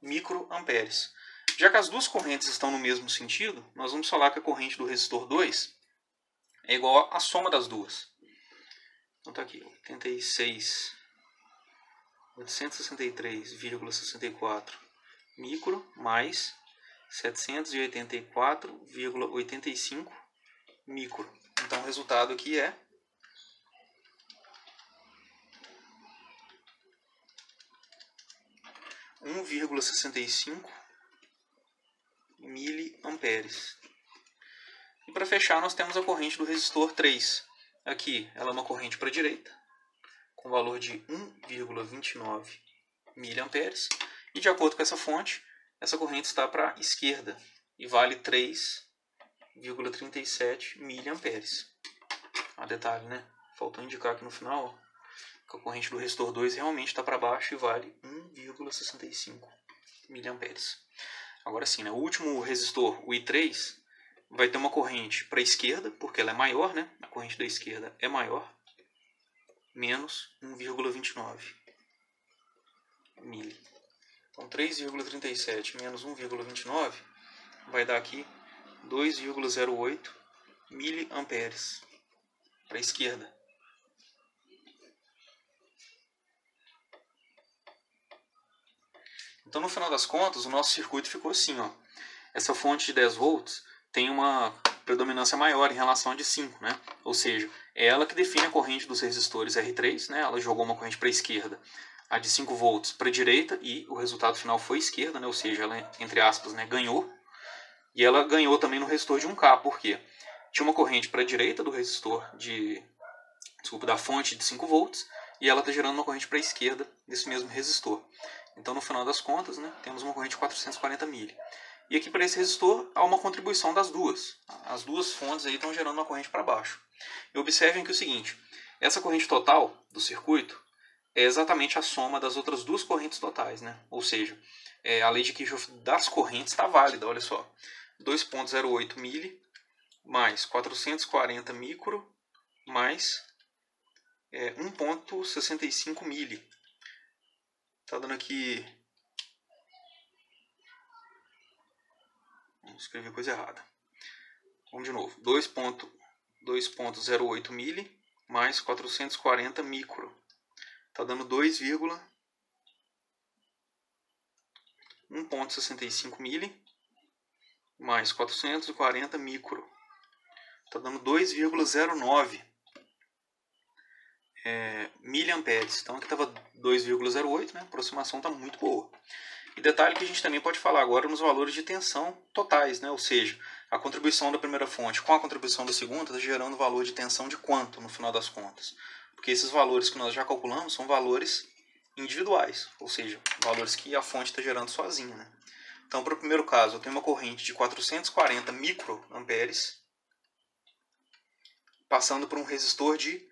microamperes. Já que as duas correntes estão no mesmo sentido, nós vamos falar que a corrente do resistor 2 é igual à soma das duas. Então está aqui, 863,64 micro mais 784,85 micro. Então o resultado aqui é 1,65 miliamperes. E para fechar, nós temos a corrente do resistor 3. Aqui ela é uma corrente para a direita, com valor de 1,29 miliamperes. E de acordo com essa fonte, essa corrente está para a esquerda e vale 3,37 miliamperes. Detalhe, né? Faltou indicar aqui no final, ó, que a corrente do resistor 2 realmente está para baixo e vale 1,65 miliamperes. Agora sim, né? O último resistor, o I3, vai ter uma corrente para a esquerda, porque ela é maior, né? A corrente da esquerda é maior, menos 1,29 mili. Então 3,37 menos 1,29 vai dar aqui 2,08 miliamperes para a esquerda. Então, no final das contas, o nosso circuito ficou assim, ó. Essa fonte de 10 volts tem uma predominância maior em relação a de 5, né? Ou seja, é ela que define a corrente dos resistores R3, né? Ela jogou uma corrente para a esquerda, a de 5 volts para a direita, e o resultado final foi esquerda, né? Ou seja, ela, entre aspas, né, ganhou. E ela ganhou também no resistor de 1K, por quê? Tinha uma corrente para a direita do resistor da fonte de 5 volts, e ela está gerando uma corrente para a esquerda desse mesmo resistor. Então, no final das contas, né, temos uma corrente de 440 mili. E aqui para esse resistor há uma contribuição das duas. As duas fontes aí estão gerando uma corrente para baixo. E observem que é o seguinte, essa corrente total do circuito é exatamente a soma das outras duas correntes totais, né? Ou seja, a lei de Kirchhoff das correntes está válida, olha só. 2,08 mili mais 440 micro mais 1,65 mili. Está dando aqui... Vamos escrever coisa errada. Vamos de novo. 2,08 mili mais 440 micro. Está dando 1,65 mili mais 440 micro. Está dando 2,09 miliamperes. Então aqui estava 2,08, né? A aproximação está muito boa. E detalhe que a gente também pode falar agora nos valores de tensão totais, né? Ou seja, a contribuição da primeira fonte com a contribuição da segunda está gerando valor de tensão de quanto no final das contas? Porque esses valores que nós já calculamos são valores individuais, ou seja, valores que a fonte está gerando sozinha, né? Então, para o primeiro caso, eu tenho uma corrente de 440 microamperes passando por um resistor de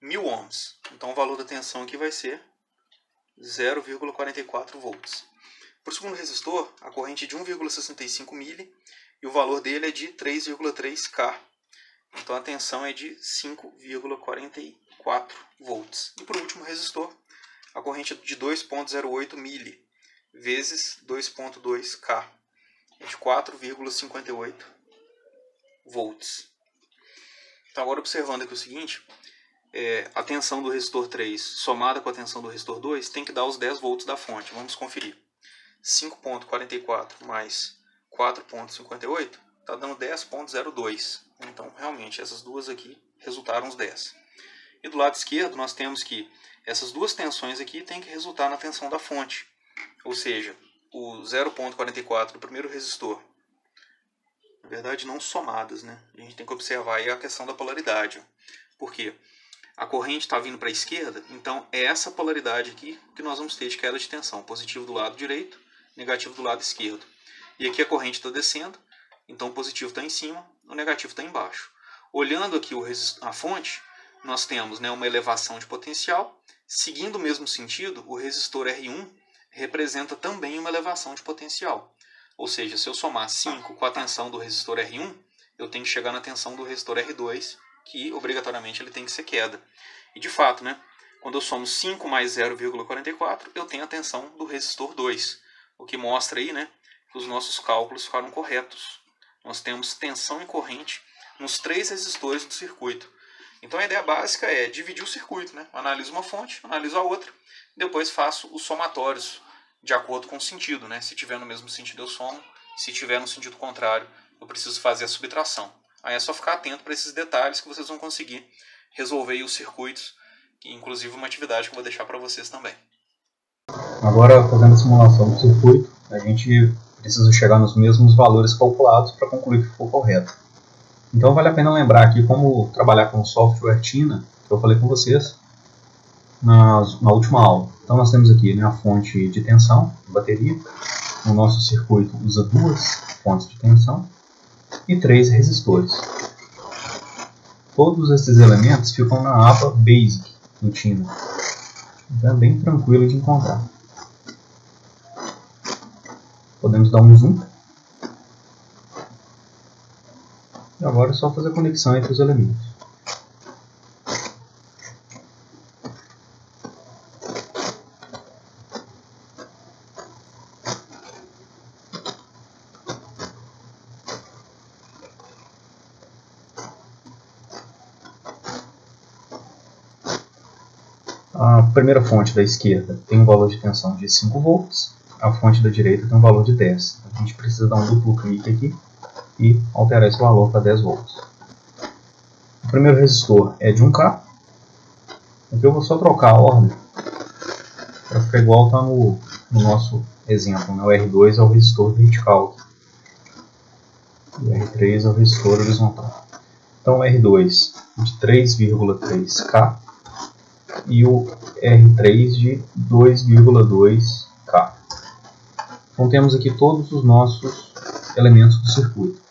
1000 ohms. Então, o valor da tensão aqui vai ser 0,44 volts. Para o segundo resistor, a corrente é de 1,65 mili e o valor dele é de 3,3 K. Então a tensão é de 5,44 volts. E para o último resistor, a corrente é de 2,08 mili vezes 2,2 K, é de 4,58 volts. Então agora observando aqui o seguinte, a tensão do resistor 3 somada com a tensão do resistor 2 tem que dar os 10 volts da fonte. Vamos conferir. 5,44 mais 4,58 está dando 10,02. Então, realmente, essas duas aqui resultaram os 10. E do lado esquerdo, nós temos que essas duas tensões aqui têm que resultar na tensão da fonte. Ou seja, o 0,44 do primeiro resistor, na verdade, não somadas, né? A gente tem que observar aí a questão da polaridade. Por quê? a corrente está vindo para a esquerda, então é essa polaridade aqui que nós vamos ter de queda de tensão. Positivo do lado direito, negativo do lado esquerdo. E aqui a corrente está descendo, então o positivo está em cima, o negativo está embaixo. Olhando aqui a fonte, nós temos, né, uma elevação de potencial. Seguindo o mesmo sentido, o resistor R1 representa também uma elevação de potencial. Ou seja, se eu somar 5 com a tensão do resistor R1, eu tenho que chegar na tensão do resistor R2, que obrigatoriamente ele tem que ser queda. E de fato, né, quando eu somo 5 mais 0,44, eu tenho a tensão do resistor 2. O que mostra aí, né, que os nossos cálculos ficaram corretos. Nós temos tensão e corrente nos 3 resistores do circuito. Então a ideia básica é dividir o circuito, né? Analiso uma fonte, analiso a outra, depois faço os somatórios de acordo com o sentido, né? Se tiver no mesmo sentido eu somo, se tiver no sentido contrário eu preciso fazer a subtração. Aí é só ficar atento para esses detalhes que vocês vão conseguir resolver aí os circuitos, que inclusive uma atividade que eu vou deixar para vocês também. Agora, fazendo a simulação do circuito, a gente precisa chegar nos mesmos valores calculados para concluir que ficou correto. Então vale a pena lembrar aqui como trabalhar com o software Tina, que eu falei com vocês na última aula. Então nós temos aqui, né, a fonte de tensão, a bateria. O nosso circuito usa 2 fontes de tensão e 3 resistores. Todos esses elementos ficam na aba Basic no Tina. Então é bem tranquilo de encontrar. Podemos dar um zoom. E agora é só fazer a conexão entre os elementos. A primeira fonte da esquerda tem um valor de tensão de 5 volts, a fonte da direita tem um valor de 10. A gente precisa dar um duplo clique aqui e alterar esse valor para 10 volts. O primeiro resistor é de 1K. Aqui eu vou só trocar a ordem para ficar igual está no nosso exemplo, né? O R2 é o resistor vertical e o R3 é o resistor horizontal. Então o R2 de 3,3K e o R3 de 2,2K. Então temos aqui todos os nossos elementos do circuito.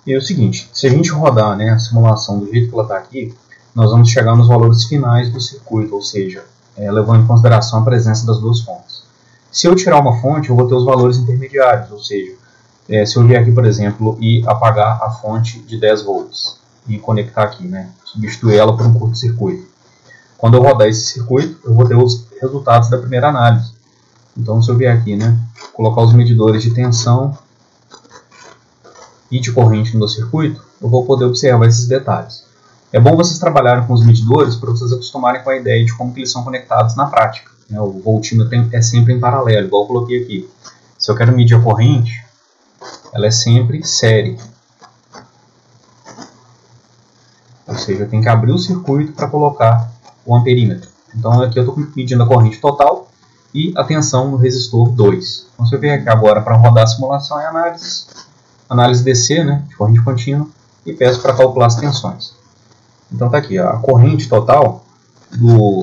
E é o seguinte, se a gente rodar, né, a simulação do jeito que ela está aqui, nós vamos chegar nos valores finais do circuito, ou seja, levando em consideração a presença das 2 fontes. Se eu tirar uma fonte, eu vou ter os valores intermediários, ou seja, se eu vier aqui, por exemplo, e apagar a fonte de 10 volts e conectar aqui, né, substituir ela por um curto-circuito. Quando eu rodar esse circuito, eu vou ter os resultados da primeira análise. Então, se eu vier aqui, né, colocar os medidores de tensão e de corrente no meu circuito, eu vou poder observar esses detalhes. É bom vocês trabalharem com os medidores para vocês acostumarem com a ideia de como que eles são conectados na prática. O voltímetro é sempre em paralelo, igual eu coloquei aqui. Se eu quero medir a corrente, ela é sempre série. Ou seja, eu tenho que abrir o circuito para colocar o amperímetro. Então aqui eu estou medindo a corrente total e a tensão no resistor 2. Então se eu vier aqui agora para rodar a simulação e análise DC, né, de corrente contínua, e peço para calcular as tensões. Então está aqui, a corrente total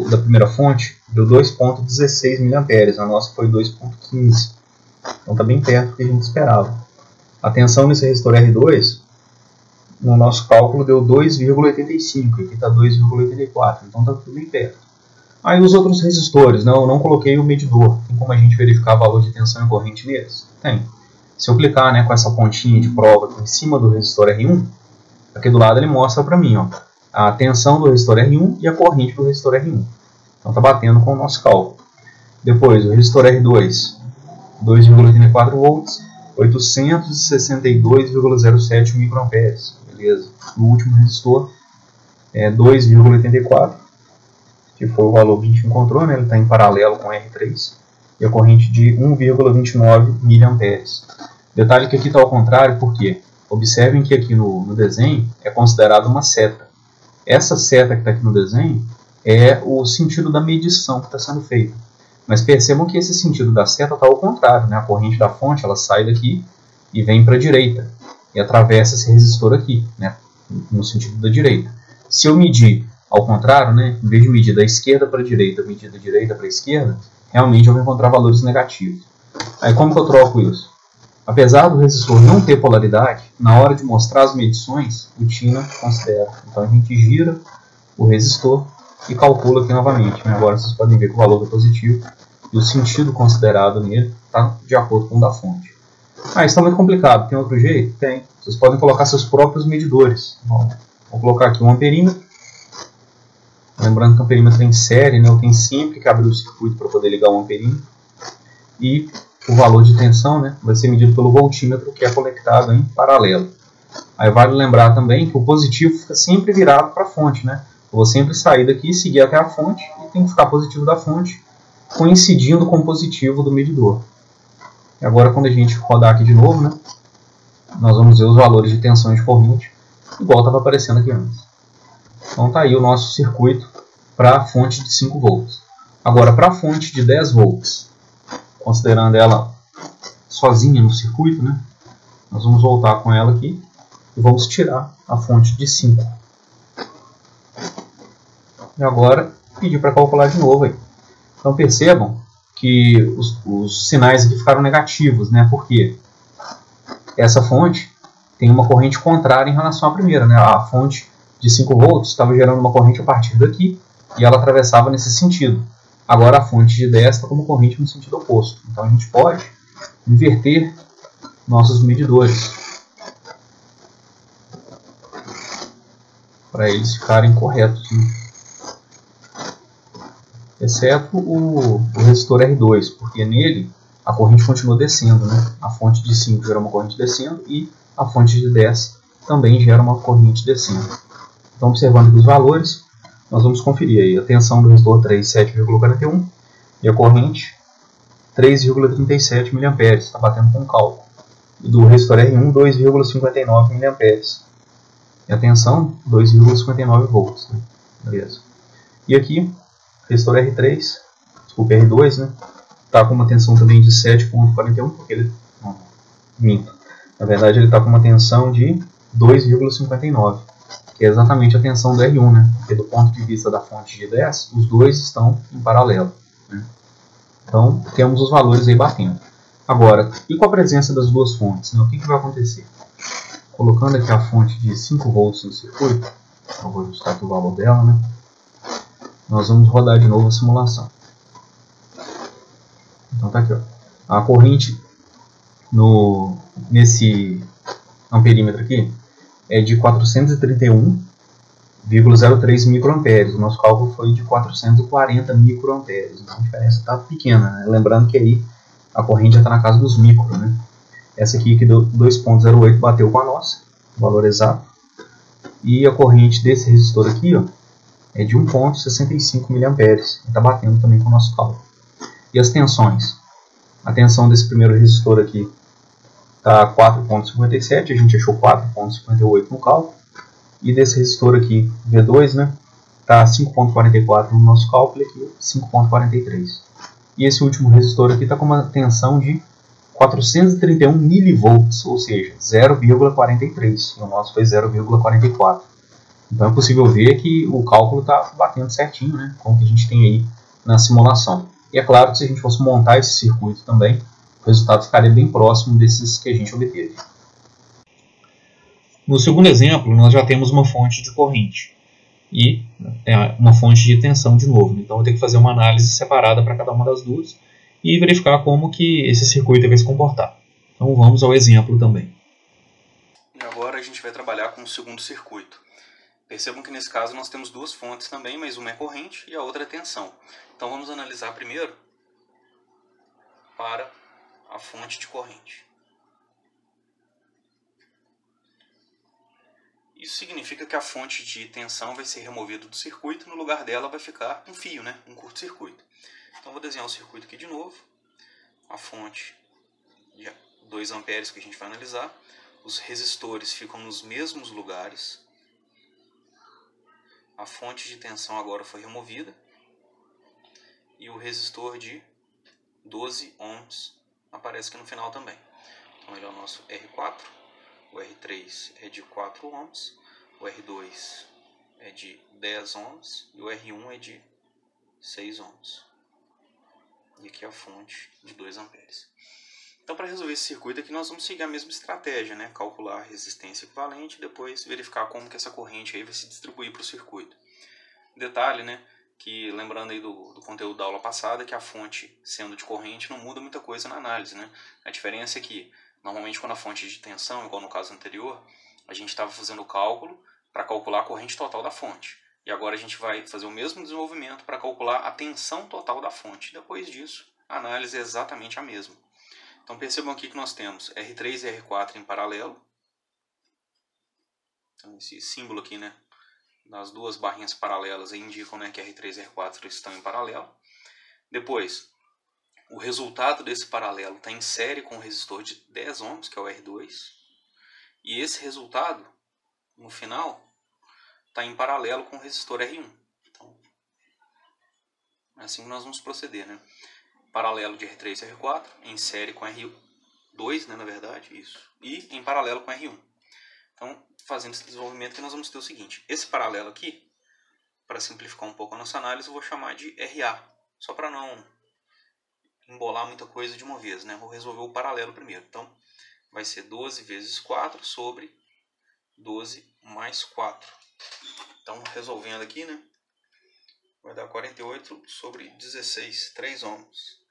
da primeira fonte deu 2,16 mA, a nossa foi 2,15. Então está bem perto do que a gente esperava. A tensão nesse resistor R2, no nosso cálculo, deu 2,85, aqui está 2,84, então está tudo bem perto. Aí os outros resistores, eu não coloquei o medidor, tem como a gente verificar o valor de tensão e corrente neles? Tem. Se eu clicar, né, com essa pontinha de prova aqui em cima do resistor R1, aqui do lado ele mostra para mim, a tensão do resistor R1 e a corrente do resistor R1. Então está batendo com o nosso cálculo. Depois o resistor R2, 2,84 volts, 862,07 microamperes. Beleza. O último resistor é 2,84, que foi o valor que a gente encontrou, né? Ele está em paralelo com o R3. E a corrente de 1,29 miliamperes. Detalhe que aqui está ao contrário, porque observem que aqui no desenho é considerado uma seta. Essa seta que está aqui no desenho é o sentido da medição que está sendo feita. Mas percebam que esse sentido da seta está ao contrário, né? A corrente da fonte ela sai daqui e vem para a direita e atravessa esse resistor aqui, né? No sentido da direita. Se eu medir ao contrário, né, em vez de medir da esquerda para a direita, medir da direita para a esquerda, realmente eu vou encontrar valores negativos. Aí como que eu troco isso? Apesar do resistor não ter polaridade, na hora de mostrar as medições, o TINA considera. Então a gente gira o resistor e calcula aqui novamente. Agora vocês podem ver que o valor é positivo e o sentido considerado nele está de acordo com o da fonte. Isso está muito complicado. Tem outro jeito? Tem. Vocês podem colocar seus próprios medidores. Bom, vou colocar aqui um amperímetro. Lembrando que o amperímetro tem série, né? Eu tenho sempre que abrir o circuito para poder ligar o amperímetro. E o valor de tensão, né, vai ser medido pelo voltímetro, que é conectado em paralelo. Aí vale lembrar também que o positivo fica sempre virado para a fonte, né? Eu vou sempre sair daqui e seguir até a fonte e tem que ficar positivo da fonte coincidindo com o positivo do medidor. E agora quando a gente rodar aqui de novo, né, nós vamos ver os valores de tensão e de corrente igual estava aparecendo aqui antes. Então tá aí o nosso circuito para a fonte de 5 volts. Agora para a fonte de 10 volts, considerando ela sozinha no circuito, né, nós vamos voltar com ela aqui e vamos tirar a fonte de 5. E agora pedir para calcular de novo aí. Então percebam que os sinais aqui ficaram negativos, né, porque essa fonte tem uma corrente contrária em relação à primeira, né? A fonte de 5 volts estava gerando uma corrente a partir daqui e ela atravessava nesse sentido. Agora a fonte de 10 está como corrente no sentido oposto. Então a gente pode inverter nossos medidores para eles ficarem corretos, né? Exceto o resistor R2, porque nele a corrente continua descendo, né? A fonte de 5 gera uma corrente descendo e a fonte de 10 também gera uma corrente descendo. Então observando aqui os valores, nós vamos conferir aí a tensão do resistor 3, 7,41 e a corrente 3,37 mA, está batendo com o cálculo. E do resistor R1, 2,59 mA. E a tensão, 2,59 volts. Né? Beleza. E aqui, resistor R3, desculpa, R2, né? Está com uma tensão também de 7,41, porque ele... Não, minto. Na verdade, ele está com uma tensão de 2,59. Que é exatamente a tensão do R1, né? Porque do ponto de vista da fonte de 10, os dois estão em paralelo. Né? Então, temos os valores aí batendo. Agora, e com a presença das duas fontes? Né? O que vai acontecer? Colocando aqui a fonte de 5 volts no circuito, eu vou ajustar aqui o valor dela, né? Nós vamos rodar de novo a simulação. Então tá aqui, ó. A corrente nesse amperímetro aqui é de 431,03 microamperes. O nosso cálculo foi de 440 microamperes. Então a diferença está pequena, né? Lembrando que aí a corrente já está na casa dos micro, né? Essa aqui que deu 2,08 bateu com a nossa, o valor exato. E a corrente desse resistor aqui, ó, é de 1,65 mA. Está batendo também com o nosso cálculo. E as tensões? A tensão desse primeiro resistor aqui está 4,57, a gente achou 4,58 no cálculo. E desse resistor aqui, V2, né, está 5,44 no nosso cálculo e aqui 5,43. E esse último resistor aqui está com uma tensão de 431 milivolts, ou seja, 0,43. E o nosso foi 0,44. Então é possível ver que o cálculo está batendo certinho, né, com o que a gente tem aí na simulação. E é claro que se a gente fosse montar esse circuito também, o resultado ficaria bem próximo desses que a gente obteve. No segundo exemplo, nós já temos uma fonte de corrente e uma fonte de tensão de novo. Então eu vou ter que fazer uma análise separada para cada uma das duas e verificar como que esse circuito vai se comportar. Então vamos ao exemplo também. E agora a gente vai trabalhar com o segundo circuito. Percebam que nesse caso nós temos duas fontes também, mas uma é corrente e a outra é tensão. Então vamos analisar primeiro para a fonte de corrente. Isso significa que a fonte de tensão vai ser removida do circuito e no lugar dela vai ficar um fio, né? Um curto-circuito. Então vou desenhar o circuito aqui de novo. A fonte de 2 amperes que a gente vai analisar. Os resistores ficam nos mesmos lugares. A fonte de tensão agora foi removida. E o resistor de 12 ohms aparece aqui no final também. Então ele é o nosso R4. O R3 é de 4 ohms, o R2 é de 10 ohms e o R1 é de 6 ohms. E aqui a fonte de 2 amperes. Então, para resolver esse circuito aqui, nós vamos seguir a mesma estratégia, né? Calcular a resistência equivalente e depois verificar como que essa corrente aí vai se distribuir para o circuito. Detalhe, né? Que lembrando aí do conteúdo da aula passada, que a fonte sendo de corrente não muda muita coisa na análise, né? A diferença é que, normalmente quando a fonte é de tensão, igual no caso anterior, a gente estava fazendo o cálculo para calcular a corrente total da fonte. E agora a gente vai fazer o mesmo desenvolvimento para calcular a tensão total da fonte. Depois disso, a análise é exatamente a mesma. Então percebam aqui que nós temos R3 e R4 em paralelo. Então esse símbolo aqui, né, das duas barrinhas paralelas aí indicam, né, que R3 e R4 estão em paralelo. Depois, o resultado desse paralelo está em série com o resistor de 10 ohms, que é o R2. E esse resultado, no final, está em paralelo com o resistor R1. Então, é assim que nós vamos proceder, né? Paralelo de R3 e R4, em série com R2, né, na verdade, isso. E em paralelo com R1. Então, fazendo esse desenvolvimento aqui, nós vamos ter o seguinte. Esse paralelo aqui, para simplificar um pouco a nossa análise, eu vou chamar de RA. Só para não embolar muita coisa de uma vez, né? Vou resolver o paralelo primeiro. Então, vai ser 12 vezes 4 sobre 12 mais 4. Então, resolvendo aqui, né? Vai dar 48 sobre 16, 3 ohms.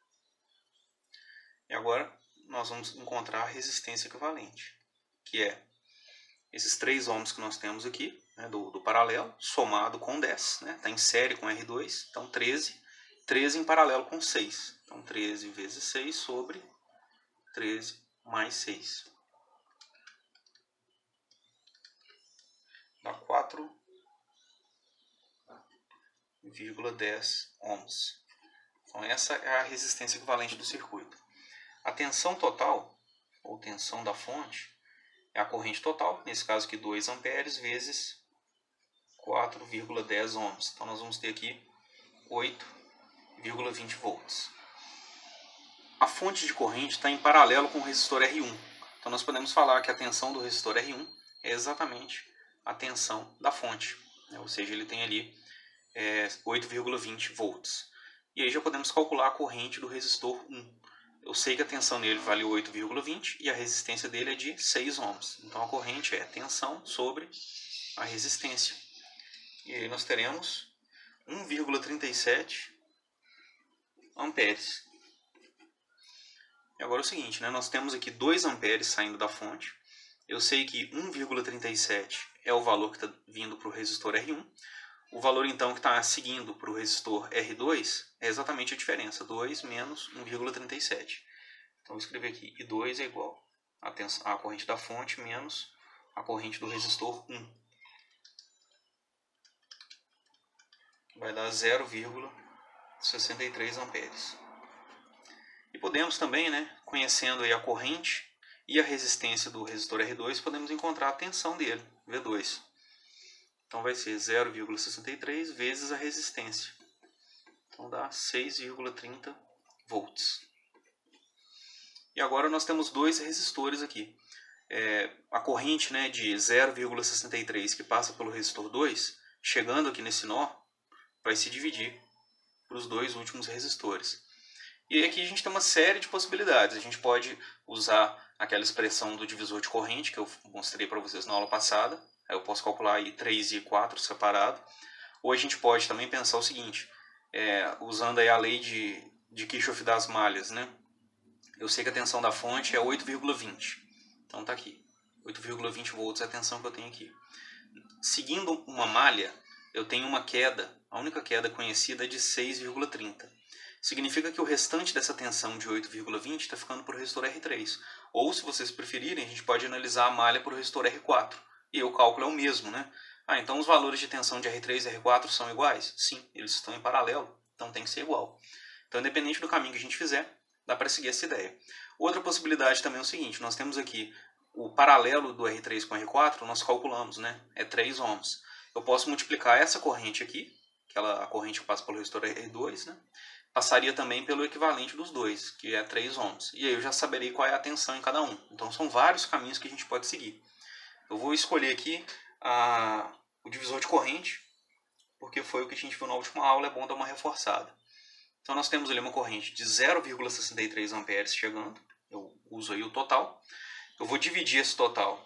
E agora, nós vamos encontrar a resistência equivalente, que é esses 3 ohms que nós temos aqui, né, do paralelo, somado com 10, né? Está em série com R2, então 13. 13 em paralelo com 6. Então 13 vezes 6 sobre 13 mais 6. Dá 4,10 ohms. Então essa é a resistência equivalente do circuito. A tensão total, ou tensão da fonte, é a corrente total, nesse caso aqui 2 amperes vezes 4,10 ohms. Então nós vamos ter aqui 8,20 volts. A fonte de corrente está em paralelo com o resistor R1. Então nós podemos falar que a tensão do resistor R1 é exatamente a tensão da fonte, né? Ou seja, ele tem ali 8,20 volts. E aí já podemos calcular a corrente do resistor 1. Eu sei que a tensão nele vale 8,20 e a resistência dele é de 6 ohms. Então a corrente é tensão sobre a resistência. E aí nós teremos 1,37 amperes. E agora é o seguinte, né? Nós temos aqui 2 amperes saindo da fonte. Eu sei que 1,37 é o valor que está vindo para o resistor R1. O valor então que está seguindo para o resistor R2 é exatamente a diferença, 2 menos 1,37. Então vou escrever aqui, I2 é igual a corrente da fonte menos a corrente do resistor 1. Vai dar 0,63 amperes. E podemos também, né, conhecendo aí a corrente e a resistência do resistor R2, podemos encontrar a tensão dele, V2. Então vai ser 0,63 vezes a resistência. Então dá 6,30 volts. E agora nós temos 2 resistores aqui. A corrente, né, de 0,63 que passa pelo resistor 2, chegando aqui nesse nó, vai se dividir para os 2 últimos resistores. E aqui a gente tem uma série de possibilidades. A gente pode usar aquela expressão do divisor de corrente que eu mostrei para vocês na aula passada. Aí eu posso calcular aí 3 e 4 separado. Ou a gente pode também pensar o seguinte, usando aí a lei de Kirchhoff das malhas, né? Eu sei que a tensão da fonte é 8,20. Então tá aqui. 8,20 volts é a tensão que eu tenho aqui. Seguindo uma malha, eu tenho uma queda. A única queda conhecida é de 6,30. Significa que o restante dessa tensão de 8,20 está ficando para o resistor R3. Ou, se vocês preferirem, a gente pode analisar a malha para o resistor R4. E o cálculo é o mesmo, né? Então os valores de tensão de R3 e R4 são iguais? Sim, eles estão em paralelo, então tem que ser igual. Então, independente do caminho que a gente fizer, dá para seguir essa ideia. Outra possibilidade também é o seguinte, nós temos aqui o paralelo do R3 com o R4, nós calculamos, né? É 3 ohms. Eu posso multiplicar essa corrente aqui, a corrente que passa pelo resistor R2, né? Passaria também pelo equivalente dos dois, que é 3 ohms. E aí eu já saberei qual é a tensão em cada um. Então são vários caminhos que a gente pode seguir. Eu vou escolher aqui a o divisor de corrente, porque foi o que a gente viu na última aula, é bom dar uma reforçada. Então nós temos ali uma corrente de 0,63 amperes chegando, eu uso aí o total. Eu vou dividir esse total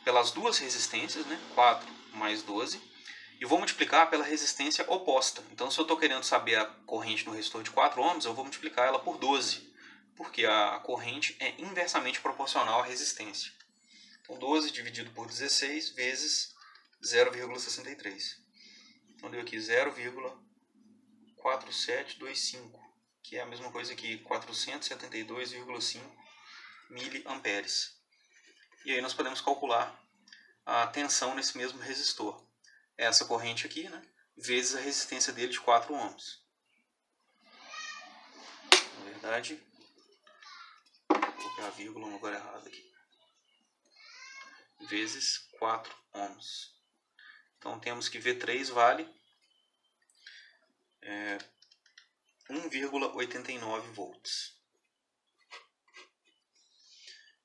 pelas duas resistências, né? 4 mais 12, e vou multiplicar pela resistência oposta. Então se eu estou querendo saber a corrente no resistor de 4 ohms, eu vou multiplicar ela por 12, porque a corrente é inversamente proporcional à resistência. Então 12 dividido por 16 vezes 0,63. Então deu aqui 0,4725, que é a mesma coisa que 472,5 miliamperes. E aí nós podemos calcular a tensão nesse mesmo resistor. Essa corrente aqui, né, vezes a resistência dele de 4 ohms. Na verdade, coloquei a vírgula no lugar errado aqui. Vezes 4 ohms. Então temos que V3 vale 1,89 volts.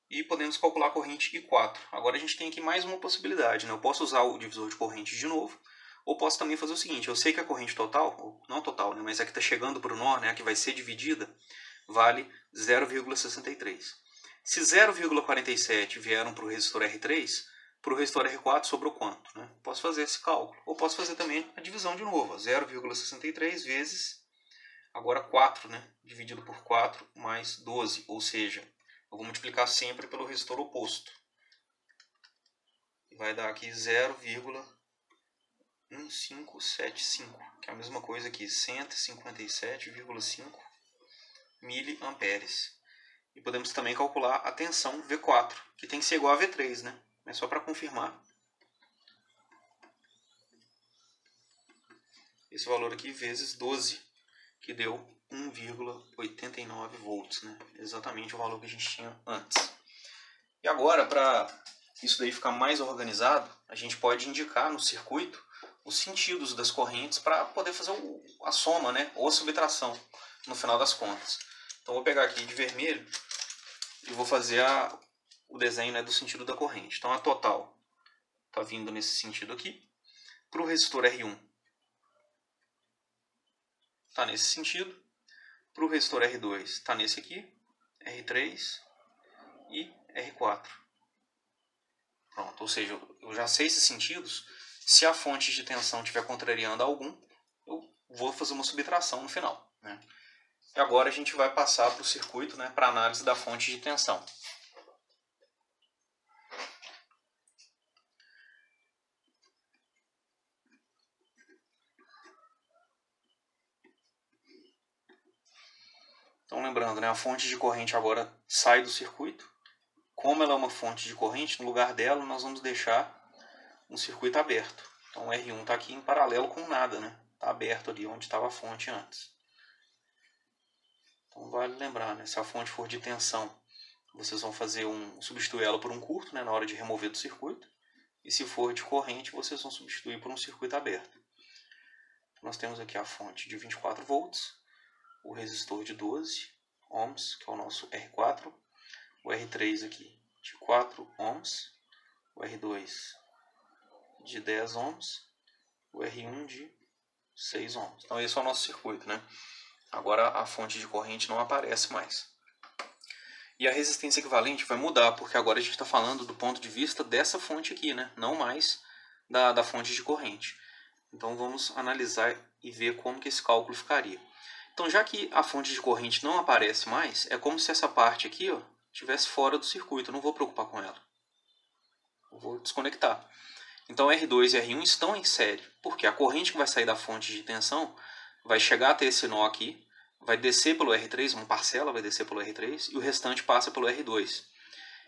E podemos calcular a corrente I4. Agora a gente tem aqui mais uma possibilidade, né? Eu posso usar o divisor de corrente de novo, ou posso também fazer o seguinte: eu sei que a corrente total, ou não total, né, mas a que está chegando para o nó, né, a que vai ser dividida, vale 0,63. Se 0,47 vieram para o resistor R3, para o resistor R4 sobrou quanto? Né? Posso fazer esse cálculo. Ou posso fazer também a divisão de novo. 0,63 vezes, agora 4, né? Dividido por 4 mais 12. Ou seja, eu vou multiplicar sempre pelo resistor oposto. Vai dar aqui 0,1575, que é a mesma coisa que 157,5 miliamperes. E podemos também calcular a tensão V4, que tem que ser igual a V3, né? Mas só para confirmar. Esse valor aqui vezes 12, que deu 1,89 volts, né? Exatamente o valor que a gente tinha antes. E agora, para isso daí ficar mais organizado, a gente pode indicar no circuito os sentidos das correntes para poder fazer a soma, né? Ou a subtração no final das contas. Então vou pegar aqui de vermelho e vou fazer o desenho, né, do sentido da corrente. Então a total está vindo nesse sentido aqui. Para o resistor R1 está nesse sentido. Para o resistor R2 está nesse aqui, R3 e R4. Pronto, ou seja, eu já sei esses sentidos. Se a fonte de tensão estiver contrariando algum, eu vou fazer uma subtração no final, né? E agora a gente vai passar para o circuito, né, para análise da fonte de tensão. Então lembrando, né, a fonte de corrente agora sai do circuito. Como ela é uma fonte de corrente, no lugar dela nós vamos deixar um circuito aberto. Então o R1 está aqui em paralelo com nada, né? Está aberto ali onde estava a fonte antes. Então vale lembrar, né? Se a fonte for de tensão, vocês vão substituir ela por um curto, né, na hora de remover do circuito. E se for de corrente, vocês vão substituir por um circuito aberto. Então, nós temos aqui a fonte de 24 volts, o resistor de 12 ohms, que é o nosso R4, o R3 aqui de 4 ohms, o R2 de 10 ohms, o R1 de 6 ohms. Então esse é o nosso circuito, né? Agora a fonte de corrente não aparece mais. E a resistência equivalente vai mudar, porque agora a gente está falando do ponto de vista dessa fonte aqui, né? Não mais da fonte de corrente. Então vamos analisar e ver como que esse cálculo ficaria. Então já que a fonte de corrente não aparece mais, é como se essa parte aqui, ó, estivesse fora do circuito. Eu não vou preocupar com ela. Eu vou desconectar. Então R2 e R1 estão em série, porque a corrente que vai sair da fonte de tensão vai chegar até esse nó aqui, vai descer pelo R3, uma parcela vai descer pelo R3, e o restante passa pelo R2.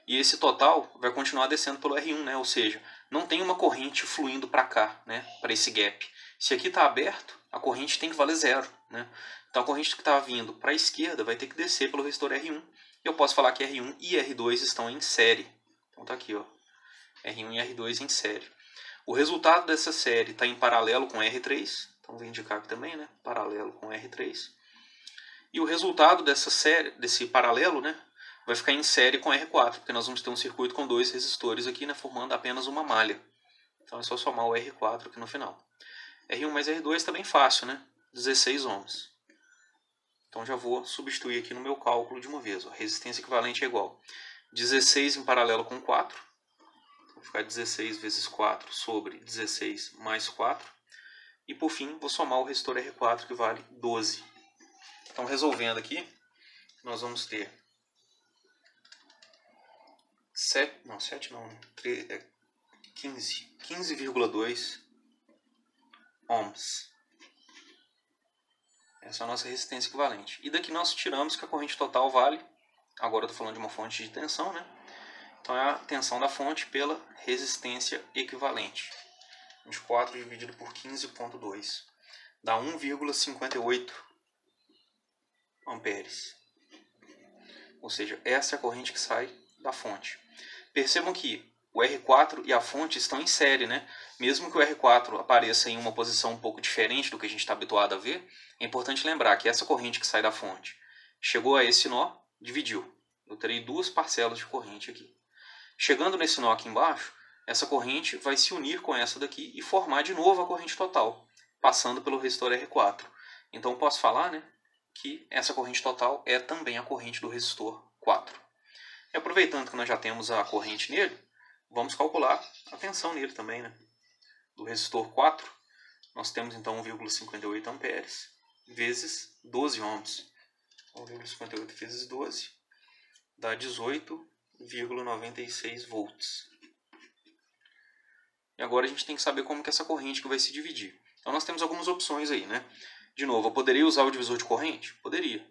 E esse total vai continuar descendo pelo R1, né? Ou seja, não tem uma corrente fluindo para cá, né? Para esse gap. Se aqui está aberto, a corrente tem que valer 0, né? Então a corrente que está vindo para a esquerda vai ter que descer pelo resistor R1. E eu posso falar que R1 e R2 estão em série. Então está aqui, ó, R1 e R2 em série. O resultado dessa série está em paralelo com R3. Então vou indicar aqui também, né? Paralelo com R3. E o resultado dessa série, desse paralelo, né, vai ficar em série com R4, porque nós vamos ter um circuito com dois resistores aqui, né, formando apenas uma malha. Então é só somar o R4 aqui no final. R1 mais R2 está bem fácil, né? 16 ohms. Então já vou substituir aqui no meu cálculo de uma vez. A resistência equivalente é igual 16 em paralelo com 4. Então vai ficar 16 vezes 4 sobre 16 mais 4. E por fim, vou somar o resistor R4, que vale 12. Então resolvendo aqui, nós vamos ter 15,2 ohms. Essa é a nossa resistência equivalente. E daqui nós tiramos que a corrente total vale, agora eu estou falando de uma fonte de tensão, né? Então é a tensão da fonte pela resistência equivalente. 24 dividido por 15,2 dá 1,58 amperes. Ou seja, essa é a corrente que sai da fonte. Percebam que o R4 e a fonte estão em série, né? Mesmo que o R4 apareça em uma posição um pouco diferente do que a gente está habituado a ver, é importante lembrar que essa corrente que sai da fonte chegou a esse nó, dividiu. Eu terei duas parcelas de corrente aqui. Chegando nesse nó aqui embaixo, essa corrente vai se unir com essa daqui e formar de novo a corrente total, passando pelo resistor R4. Então posso falar, né, que essa corrente total é também a corrente do resistor 4. E aproveitando que nós já temos a corrente nele, vamos calcular a tensão nele também, né? Do resistor 4, nós temos então 1,58 amperes vezes 12 ohms. 1,58 vezes 12 dá 18,96 volts. E agora a gente tem que saber como que essa corrente que vai se dividir. Então nós temos algumas opções aí, né? De novo, eu poderia usar o divisor de corrente? Poderia.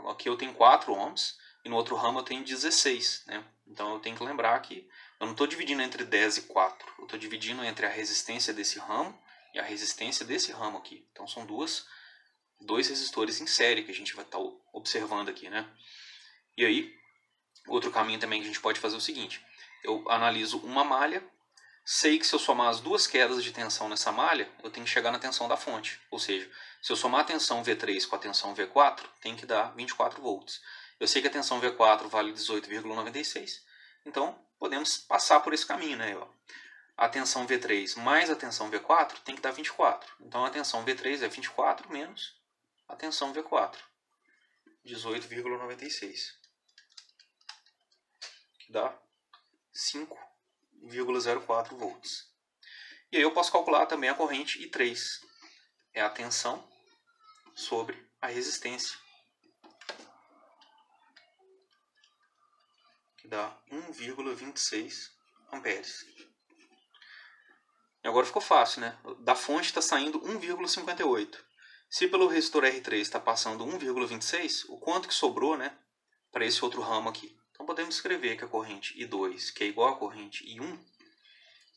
Aqui eu tenho 4 ohms e no outro ramo eu tenho 16, né? Então eu tenho que lembrar que eu não estou dividindo entre 10 e 4. Eu estou dividindo entre a resistência desse ramo e a resistência desse ramo aqui. Então são dois resistores em série que a gente vai estar observando aqui, né? E aí, outro caminho também que a gente pode fazer é o seguinte. Eu analiso uma malha. Sei que se eu somar as duas quedas de tensão nessa malha, eu tenho que chegar na tensão da fonte. Ou seja, se eu somar a tensão V3 com a tensão V4, tem que dar 24 volts. Eu sei que a tensão V4 vale 18,96, então podemos passar por esse caminho, né? A tensão V3 mais a tensão V4 tem que dar 24. Então a tensão V3 é 24 menos a tensão V4, 18,96, que dá 5,04 volts. E aí eu posso calcular também a corrente I3. É a tensão sobre a resistência, que dá 1,26 amperes. E agora ficou fácil, né? Da fonte está saindo 1,58. Se pelo resistor R3 está passando 1,26, o quanto que sobrou, né, para esse outro ramo aqui? Então podemos escrever que a corrente I2, que é igual à corrente I1,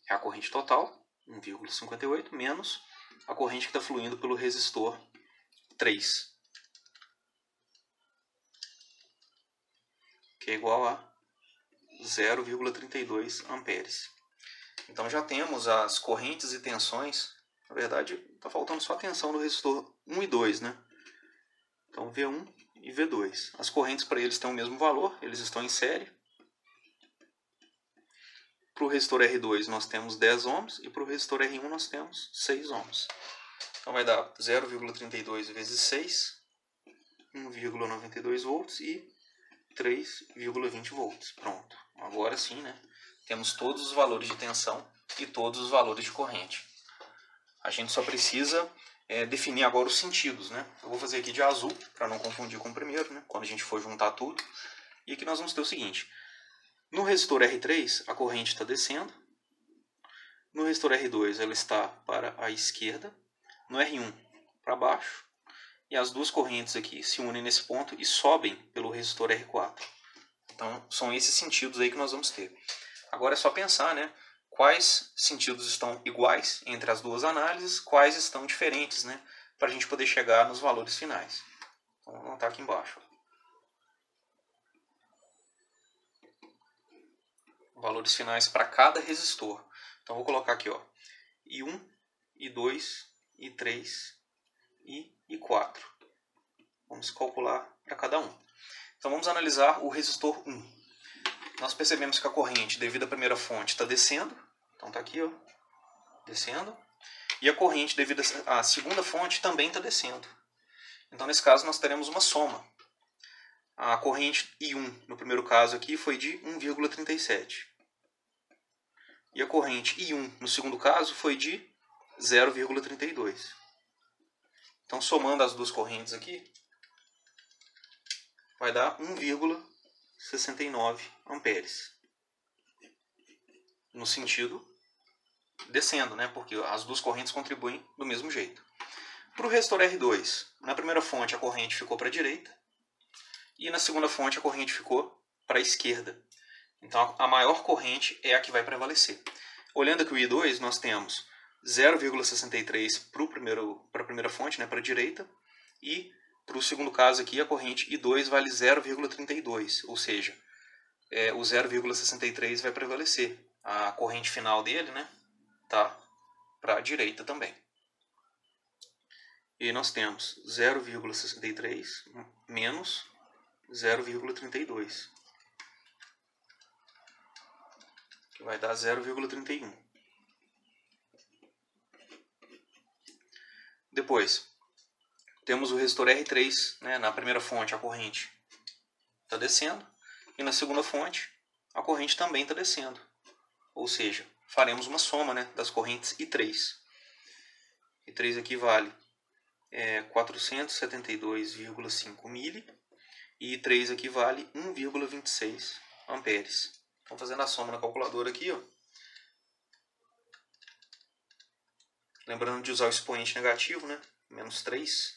é a corrente total, 1,58, menos a corrente que está fluindo pelo resistor 3, que é igual a 0,32 amperes. Então já temos as correntes e tensões. Na verdade, está faltando só a tensão do resistor 1 e 2, né? Então V1 e V2. As correntes para eles têm o mesmo valor, eles estão em série. Para o resistor R2 nós temos 10 ohms e para o resistor R1 nós temos 6 ohms. Então vai dar 0,32 vezes 6, 1,92 volts e 3,20 volts. Pronto. Agora sim, né? Temos todos os valores de tensão e todos os valores de corrente. A gente só precisa definir agora os sentidos, né? Eu vou fazer aqui de azul, para não confundir com o primeiro, né? Quando a gente for juntar tudo. E aqui nós vamos ter o seguinte. No resistor R3, a corrente está descendo. No resistor R2, ela está para a esquerda. No R1, para baixo. E as duas correntes aqui se unem nesse ponto e sobem pelo resistor R4. Então, são esses sentidos aí que nós vamos ter. Agora é só pensar, né? Quais sentidos estão iguais entre as duas análises, quais estão diferentes, né? Para a gente poder chegar nos valores finais. Então, vou anotar aqui embaixo. Valores finais para cada resistor. Então, vou colocar aqui, ó, I1, I2, I3 e I4. Vamos calcular para cada um. Então, vamos analisar o resistor 1. Nós percebemos que a corrente, devido à primeira fonte, está descendo. Então está aqui, ó. descendo, e a corrente, devido à segunda fonte, também está descendo. Então, nesse caso, nós teremos uma soma. A corrente I1, no primeiro caso aqui, foi de 1,37. E a corrente I1, no segundo caso, foi de 0,32. Então, somando as duas correntes aqui, vai dar 1,69 amperes. No sentido descendo, né? Porque as duas correntes contribuem do mesmo jeito. Para o resistor R2, na primeira fonte a corrente ficou para a direita e na segunda fonte a corrente ficou para a esquerda. Então a maior corrente é a que vai prevalecer. Olhando aqui o I2, nós temos 0,63 para a primeira fonte, né, para a direita, e para o segundo caso aqui a corrente I2 vale 0,32, ou seja, o 0,63 vai prevalecer. A corrente final dele, né, tá para a direita também. E nós temos 0,63 menos 0,32, que vai dar 0,31. Depois, temos o resistor R3, né? Na primeira fonte a corrente está descendo, e na segunda fonte a corrente também está descendo. Ou seja, faremos uma soma, né, das correntes I3. I3 aqui vale 472,5 mili, e I3 aqui vale 1,26 amperes. Então, fazendo a soma na calculadora aqui, ó, lembrando de usar o expoente negativo, né, menos 3,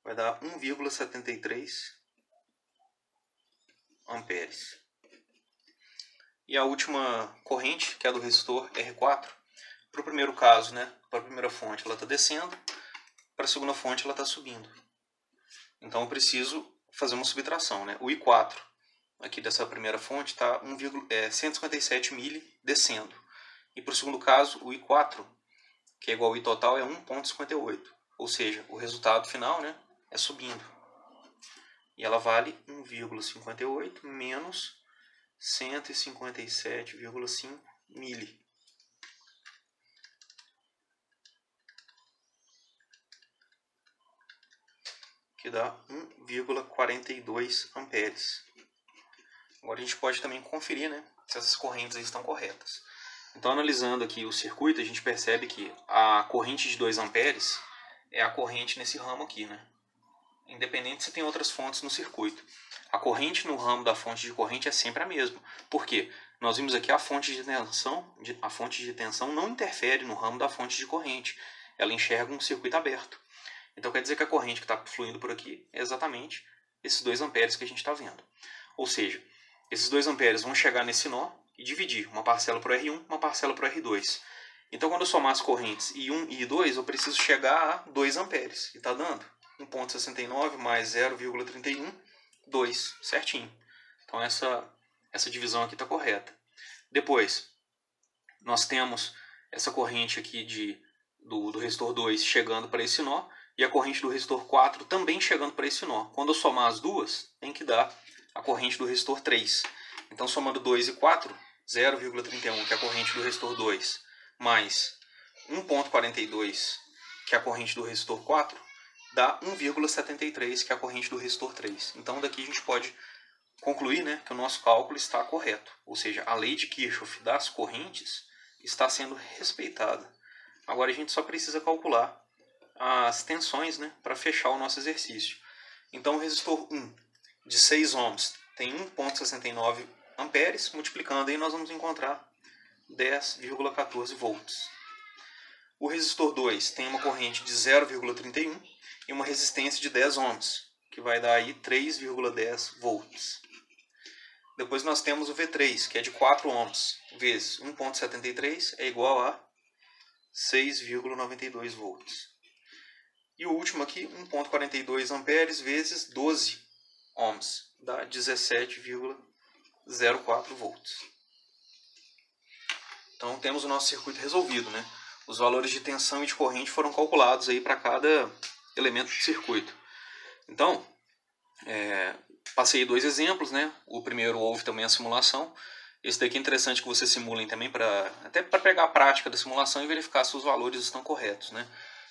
vai dar 1,73 amperes. E a última corrente, que é a do resistor R4, para o primeiro caso, né, para a primeira fonte ela está descendo, para a segunda fonte ela está subindo. Então eu preciso fazer uma subtração, né? O I4 aqui dessa primeira fonte está 157 mili descendo. E para o segundo caso, o I4, que é igual ao I total, é 1,58. Ou seja, o resultado final, né, é subindo. E ela vale 1,58 menos 157,5 mili. Que dá 1,42 amperes. Agora a gente pode também conferir, né, se essas correntes aí estão corretas. Então, analisando aqui o circuito, a gente percebe que a corrente de 2 amperes é a corrente nesse ramo aqui, né? Independente se tem outras fontes no circuito. A corrente no ramo da fonte de corrente é sempre a mesma. Por quê? Nós vimos aqui a fonte de tensão não interfere no ramo da fonte de corrente. Ela enxerga um circuito aberto. Então quer dizer que a corrente que está fluindo por aqui é exatamente esses 2 amperes que a gente está vendo. Ou seja, esses 2 amperes vão chegar nesse nó e dividir uma parcela para o R1, uma parcela para o R2. Então quando eu somar as correntes I1 e I2, eu preciso chegar a 2 amperes. E está dando 1,69 mais 0,31, 2, certinho. Então essa divisão aqui está correta. Depois, nós temos essa corrente aqui do resistor 2 chegando para esse nó, e a corrente do resistor 4 também chegando para esse nó. Quando eu somar as duas, tem que dar a corrente do resistor 3. Então, somando 2 e 4, 0,31, que é a corrente do resistor 2, mais 1,42, que é a corrente do resistor 4, dá 1,73, que é a corrente do resistor 3. Então, daqui a gente pode concluir, né, que o nosso cálculo está correto. Ou seja, a lei de Kirchhoff das correntes está sendo respeitada. Agora, a gente só precisa calcular as tensões, né, para fechar o nosso exercício. Então, o resistor 1 de 6 ohms tem 1,69 amperes, multiplicando aí nós vamos encontrar 10,14 volts. O resistor 2 tem uma corrente de 0,31 e uma resistência de 10 ohms, que vai dar aí 3,10 volts. Depois nós temos o V3, que é de 4 ohms, vezes 1,73 é igual a 6,92 volts. E o último aqui, 1,42 amperes vezes 12 ohms, dá 17,04 volts. Então temos o nosso circuito resolvido, né? Os valores de tensão e de corrente foram calculados aí para cada elemento do circuito. Então, passei 2 exemplos, né? O primeiro houve também a simulação, Esse daqui é interessante que vocês simulem também, até para pegar a prática da simulação e verificar se os valores estão corretos, né?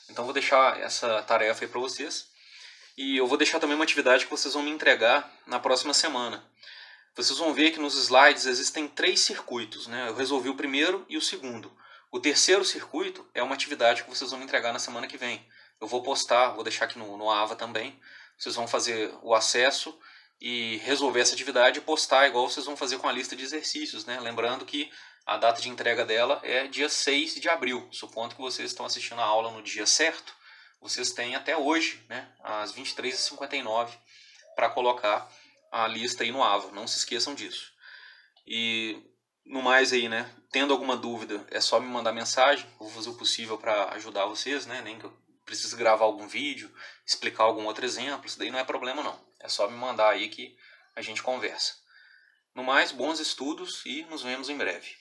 Então vou deixar essa tarefa aí para vocês. E eu vou deixar também uma atividade que vocês vão me entregar na próxima semana. Vocês vão ver que nos slides existem 3 circuitos, né? Eu resolvi o primeiro e o segundo. O terceiro circuito é uma atividade que vocês vão me entregar na semana que vem. Eu vou postar, vou deixar aqui no AVA também. Vocês vão fazer o acesso e resolver essa atividade e postar igual vocês vão fazer com a lista de exercícios, né? Lembrando que a data de entrega dela é dia 6 de abril. Supondo que vocês estão assistindo a aula no dia certo, vocês têm até hoje, né, às 23h59, para colocar a lista aí no AVA. Não se esqueçam disso. E no mais aí, né, tendo alguma dúvida, é só me mandar mensagem. Vou fazer o possível para ajudar vocês, né? Nem que eu precise gravar algum vídeo, explicar algum outro exemplo, isso daí não é problema não. É só me mandar aí que a gente conversa. No mais, bons estudos e nos vemos em breve.